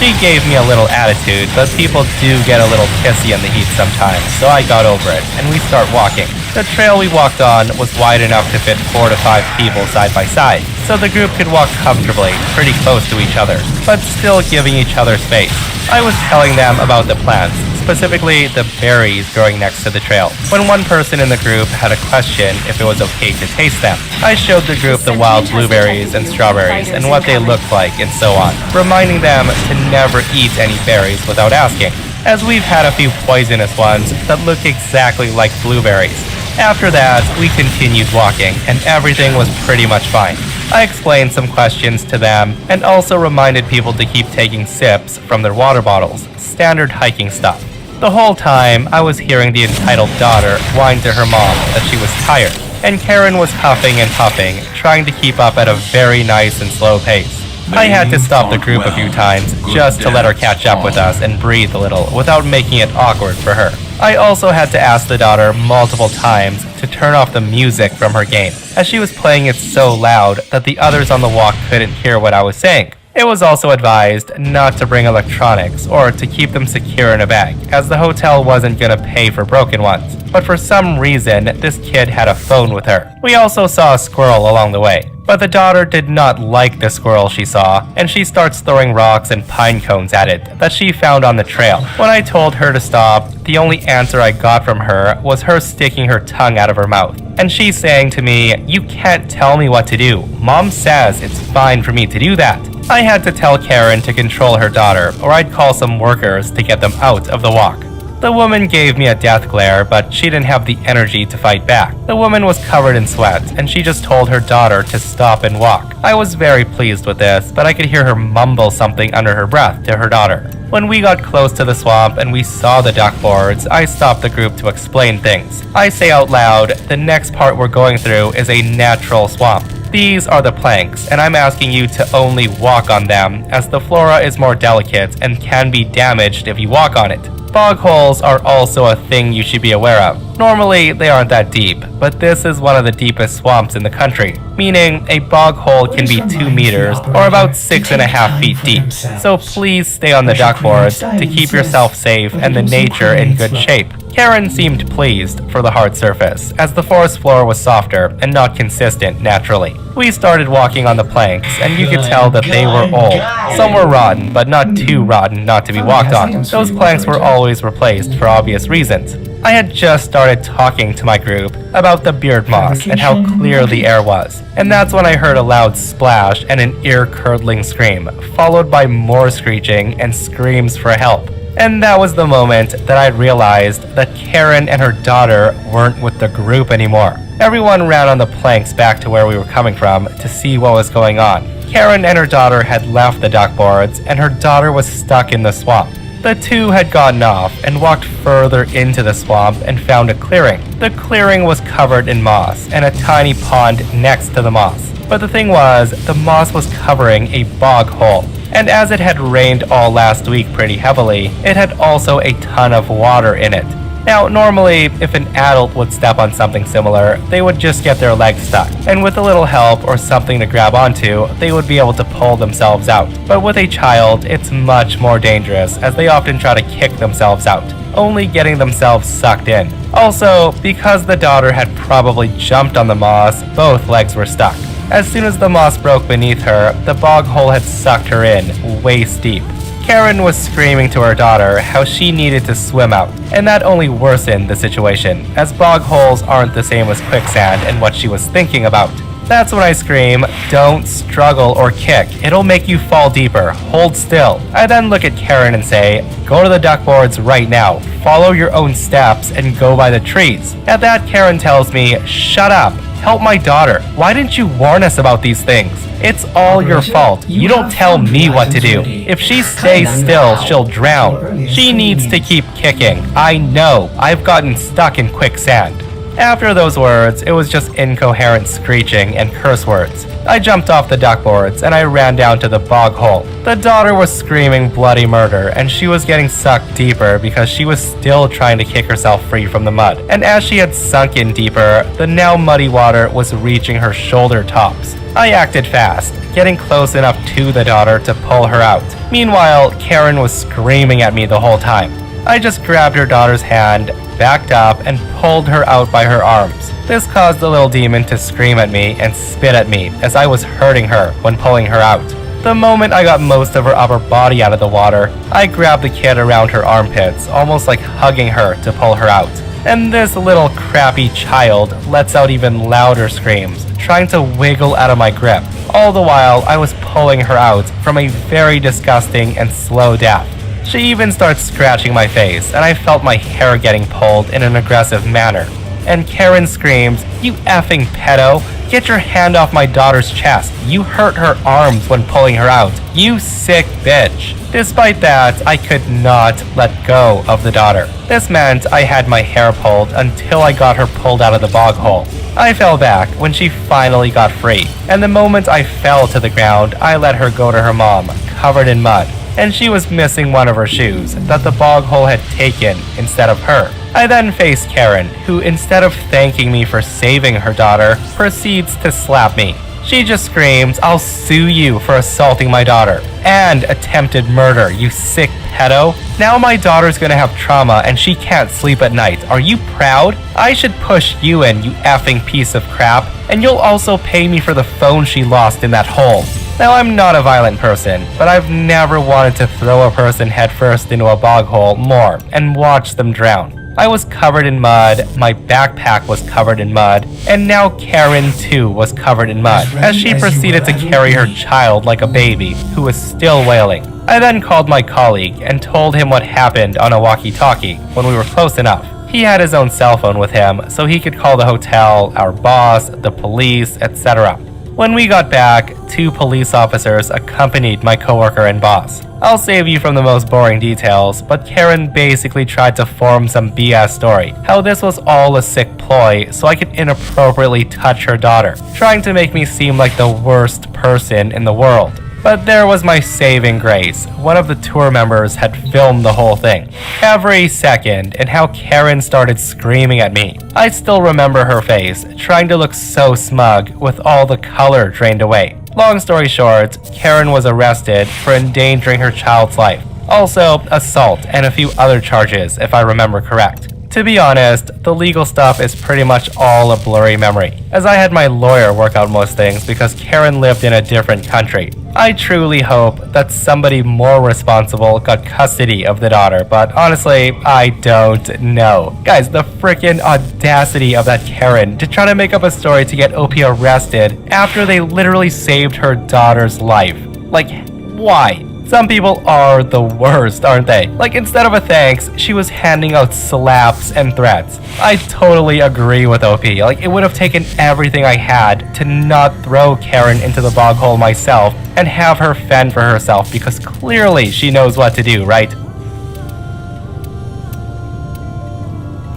She gave me a little attitude, but people do get a little pissy in the heat sometimes, so I got over it, and we start walking. The trail we walked on was wide enough to fit 4 to 5 people side by side, so the group could walk comfortably, pretty close to each other, but still giving each other space. I was telling them about the plants, specifically the berries growing next to the trail, when one person in the group had a question if it was okay to taste them. I showed the group the wild blueberries and strawberries and what they looked like and so on, reminding them to never eat any berries without asking, as we've had a few poisonous ones that look exactly like blueberries. After that, we continued walking, and everything was pretty much fine. I explained some questions to them, and also reminded people to keep taking sips from their water bottles, standard hiking stuff. The whole time, I was hearing the entitled daughter whine to her mom that she was tired, and Karen was huffing and puffing, trying to keep up at a very nice and slow pace. I had to stop the group a few times just to let her catch up with us and breathe a little without making it awkward for her. I also had to ask the daughter multiple times to turn off the music from her game, as she was playing it so loud that the others on the walk couldn't hear what I was saying. It was also advised not to bring electronics or to keep them secure in a bag, as the hotel wasn't gonna pay for broken ones. But for some reason, this kid had a phone with her. We also saw a squirrel along the way, but the daughter did not like the squirrel she saw, and she starts throwing rocks and pine cones at it that she found on the trail. When I told her to stop, the only answer I got from her was her sticking her tongue out of her mouth, and she saying to me, "You can't tell me what to do. Mom says it's fine for me to do that." I had to tell Karen to control her daughter, or I'd call some workers to get them out of the walk. The woman gave me a death glare, but she didn't have the energy to fight back. The woman was covered in sweat, and she just told her daughter to stop and walk. I was very pleased with this, but I could hear her mumble something under her breath to her daughter. When we got close to the swamp and we saw the duck boards, I stopped the group to explain things. I say out loud, the next part we're going through is a natural swamp. These are the planks, and I'm asking you to only walk on them, as the flora is more delicate and can be damaged if you walk on it. Bog holes are also a thing you should be aware of. Normally, they aren't that deep, but this is one of the deepest swamps in the country, meaning a bog hole can be 2 meters or about 6.5 feet deep. So please stay on the duck boards to keep yourself safe and the nature in good shape. Karen seemed pleased for the hard surface, as the forest floor was softer and not consistent naturally. We started walking on the planks, and you could tell that they were old. Some were rotten, but not too rotten not to be walked on. Those planks were always replaced for obvious reasons. I had just started talking to my group about the beard moss and how clear the air was, and that's when I heard a loud splash and an ear-curdling scream, followed by more screeching and screams for help. And that was the moment that I realized that Karen and her daughter weren't with the group anymore. Everyone ran on the planks back to where we were coming from to see what was going on. Karen and her daughter had left the duck boards, and her daughter was stuck in the swamp. The two had gotten off and walked further into the swamp and found a clearing. The clearing was covered in moss and a tiny pond next to the moss. But the thing was, the moss was covering a bog hole. And as it had rained all last week pretty heavily, it had also a ton of water in it. Now, normally, if an adult would step on something similar, they would just get their legs stuck, and with a little help or something to grab onto, they would be able to pull themselves out. But with a child, it's much more dangerous, as they often try to kick themselves out, only getting themselves sucked in. Also, because the daughter had probably jumped on the moss, both legs were stuck. As soon as the moss broke beneath her, the bog hole had sucked her in, waist deep. Karen was screaming to her daughter how she needed to swim out, and that only worsened the situation, as bog holes aren't the same as quicksand and what she was thinking about. That's when I scream, "Don't struggle or kick, it'll make you fall deeper, hold still." I then look at Karen and say, "Go to the duck boards right now, follow your own steps and go by the trees." At that, Karen tells me, "Shut up, help my daughter, why didn't you warn us about these things? It's all your fault, you don't tell me what to do. If she stays still, she'll drown. She needs to keep kicking. I know, I've gotten stuck in quicksand." After those words, it was just incoherent screeching and curse words. I jumped off the duck boards and I ran down to the bog hole. The daughter was screaming bloody murder, and she was getting sucked deeper because she was still trying to kick herself free from the mud. And as she had sunk in deeper, the now muddy water was reaching her shoulder tops. I acted fast, getting close enough to the daughter to pull her out. Meanwhile, Karen was screaming at me the whole time. I just grabbed her daughter's hand, backed up, and pulled her out by her arms. This caused the little demon to scream at me and spit at me as I was hurting her when pulling her out. The moment I got most of her upper body out of the water, I grabbed the kid around her armpits, almost like hugging her to pull her out. And this little crappy child lets out even louder screams, trying to wiggle out of my grip. All the while, I was pulling her out from a very disgusting and slow death. She even starts scratching my face, and I felt my hair getting pulled in an aggressive manner. And Karen screams, "You effing pedo! Get your hand off my daughter's chest! You hurt her arms when pulling her out! You sick bitch!" Despite that, I could not let go of the daughter. This meant I had my hair pulled until I got her pulled out of the bog hole. I fell back when she finally got free, and the moment I fell to the ground, I let her go to her mom, covered in mud. And she was missing one of her shoes that the bog hole had taken instead of her. I then faced Karen, who instead of thanking me for saving her daughter, proceeds to slap me. She just screams, "I'll sue you for assaulting my daughter and attempted murder, you sick pedo. Now my daughter's gonna have trauma and she can't sleep at night. Are you proud? I should push you in, you effing piece of crap, and you'll also pay me for the phone she lost in that hole." Now, I'm not a violent person, but I've never wanted to throw a person headfirst into a bog hole more and watch them drown. I was covered in mud, my backpack was covered in mud, and now Karen too was covered in mud, as she proceeded to carry her child like a baby, who was still wailing. I then called my colleague and told him what happened on a walkie-talkie when we were close enough. He had his own cell phone with him, so he could call the hotel, our boss, the police, etc. When we got back, 2 police officers accompanied my coworker and boss. I'll save you from the most boring details, but Karen basically tried to form some BS story, how this was all a sick ploy so I could inappropriately touch her daughter, trying to make me seem like the worst person in the world. But there was my saving grace. One of the tour members had filmed the whole thing, every second, and how Karen started screaming at me. I still remember her face, trying to look so smug with all the color drained away. Long story short, Karen was arrested for endangering her child's life. Also, assault and a few other charges, if I remember correct. To be honest, the legal stuff is pretty much all a blurry memory, as I had my lawyer work out most things because Karen lived in a different country. I truly hope that somebody more responsible got custody of the daughter, but honestly, I don't know. Guys, the freaking audacity of that Karen to try to make up a story to get OP arrested after they literally saved her daughter's life. Like, why? Some people are the worst, aren't they? Like, instead of a thanks, she was handing out slaps and threats. I totally agree with OP. Like, it would have taken everything I had to not throw Karen into the bog hole myself and have her fend for herself, because clearly she knows what to do, right?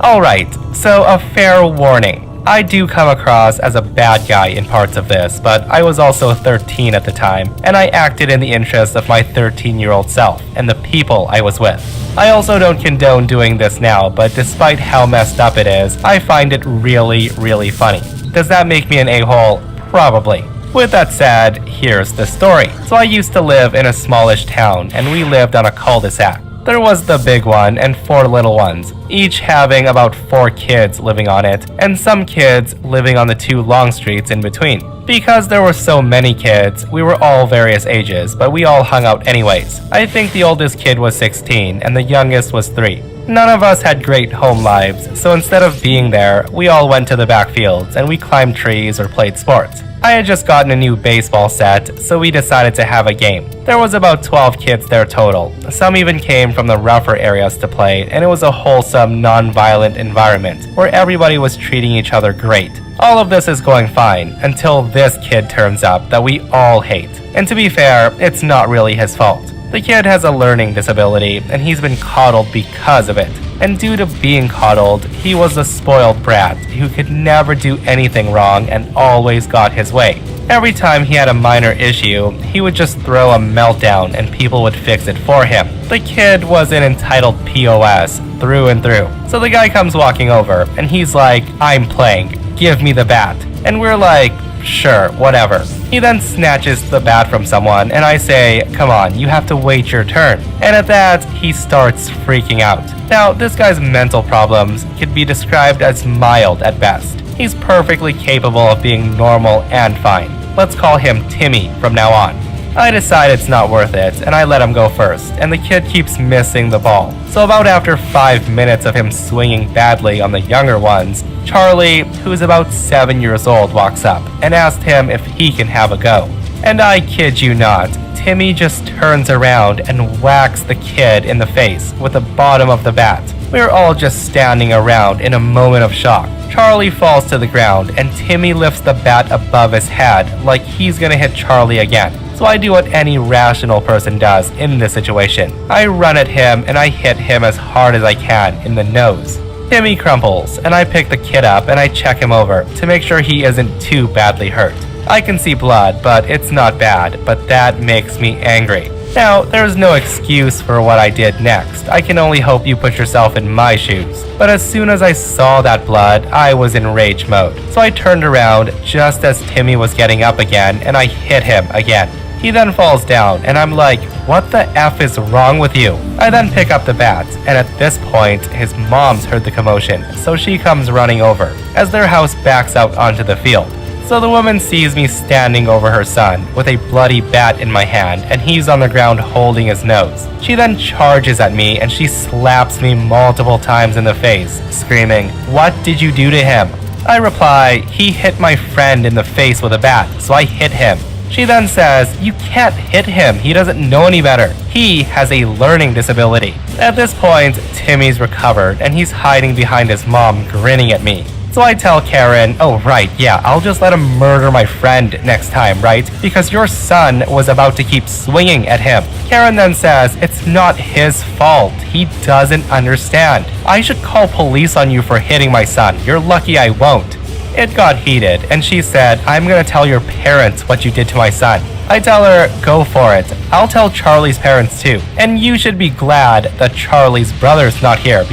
Alright, so a fair warning. I do come across as a bad guy in parts of this, but I was also 13 at the time, and I acted in the interest of my 13-year-old self and the people I was with. I also don't condone doing this now, but despite how messed up it is, I find it really, really funny. Does that make me an a-hole? Probably. With that said, here's the story. So I used to live in a smallish town, and we lived on a cul-de-sac. There was the big one and 4 little ones, each having about 4 kids living on it, and some kids living on the 2 long streets in between. Because there were so many kids, we were all various ages, but we all hung out anyways. I think the oldest kid was 16 and the youngest was 3. None of us had great home lives, so instead of being there, we all went to the back fields and we climbed trees or played sports. I had just gotten a new baseball set, so we decided to have a game. There was about 12 kids there total. Some even came from the rougher areas to play, and it was a wholesome, non-violent environment where everybody was treating each other great. All of this is going fine until this kid turns up that we all hate. And to be fair, it's not really his fault. The kid has a learning disability, and he's been coddled because of it. And due to being coddled, he was a spoiled brat who could never do anything wrong and always got his way. Every time he had a minor issue, he would just throw a meltdown and people would fix it for him. The kid was an entitled POS through and through. So the guy comes walking over and he's like, "I'm playing, give me the bat." And we're like, "Sure, whatever." He then snatches the bat from someone and I say, "Come on, you have to wait your turn." And at that, he starts freaking out. Now, this guy's mental problems could be described as mild at best. He's perfectly capable of being normal and fine. Let's call him Timmy from now on. I decide it's not worth it, and I let him go first, and the kid keeps missing the ball. So about after 5 minutes of him swinging badly on the younger ones, Charlie, who's about 7 years old, walks up and asked him if he can have a go. And I kid you not, Timmy just turns around and whacks the kid in the face with the bottom of the bat. We're all just standing around in a moment of shock. Charlie falls to the ground and Timmy lifts the bat above his head like he's gonna hit Charlie again. So I do what any rational person does in this situation. I run at him and I hit him as hard as I can in the nose. Timmy crumples and I pick the kid up and I check him over to make sure he isn't too badly hurt. I can see blood, but it's not bad, but that makes me angry. Now, there's no excuse for what I did next. I can only hope you put yourself in my shoes. But as soon as I saw that blood, I was in rage mode. So I turned around just as Timmy was getting up again and I hit him again. He then falls down and I'm like, "What the F is wrong with you?" I then pick up the bat and at this point, his mom's heard the commotion, so she comes running over as their house backs out onto the field. So the woman sees me standing over her son with a bloody bat in my hand, and he's on the ground holding his nose. She then charges at me and she slaps me multiple times in the face, screaming, "What did you do to him?" I reply, "He hit my friend in the face with a bat, so I hit him." She then says, "You can't hit him, he doesn't know any better. He has a learning disability." At this point, Timmy's recovered and he's hiding behind his mom, grinning at me. So I tell Karen, "Oh right, yeah, I'll just let him murder my friend next time, right? Because your son was about to keep swinging at him." Karen then says, "It's not his fault. He doesn't understand. I should call police on you for hitting my son. You're lucky I won't." It got heated, and she said, "I'm gonna tell your parents what you did to my son." I tell her, "Go for it. I'll tell Charlie's parents too. And you should be glad that Charlie's brother's not here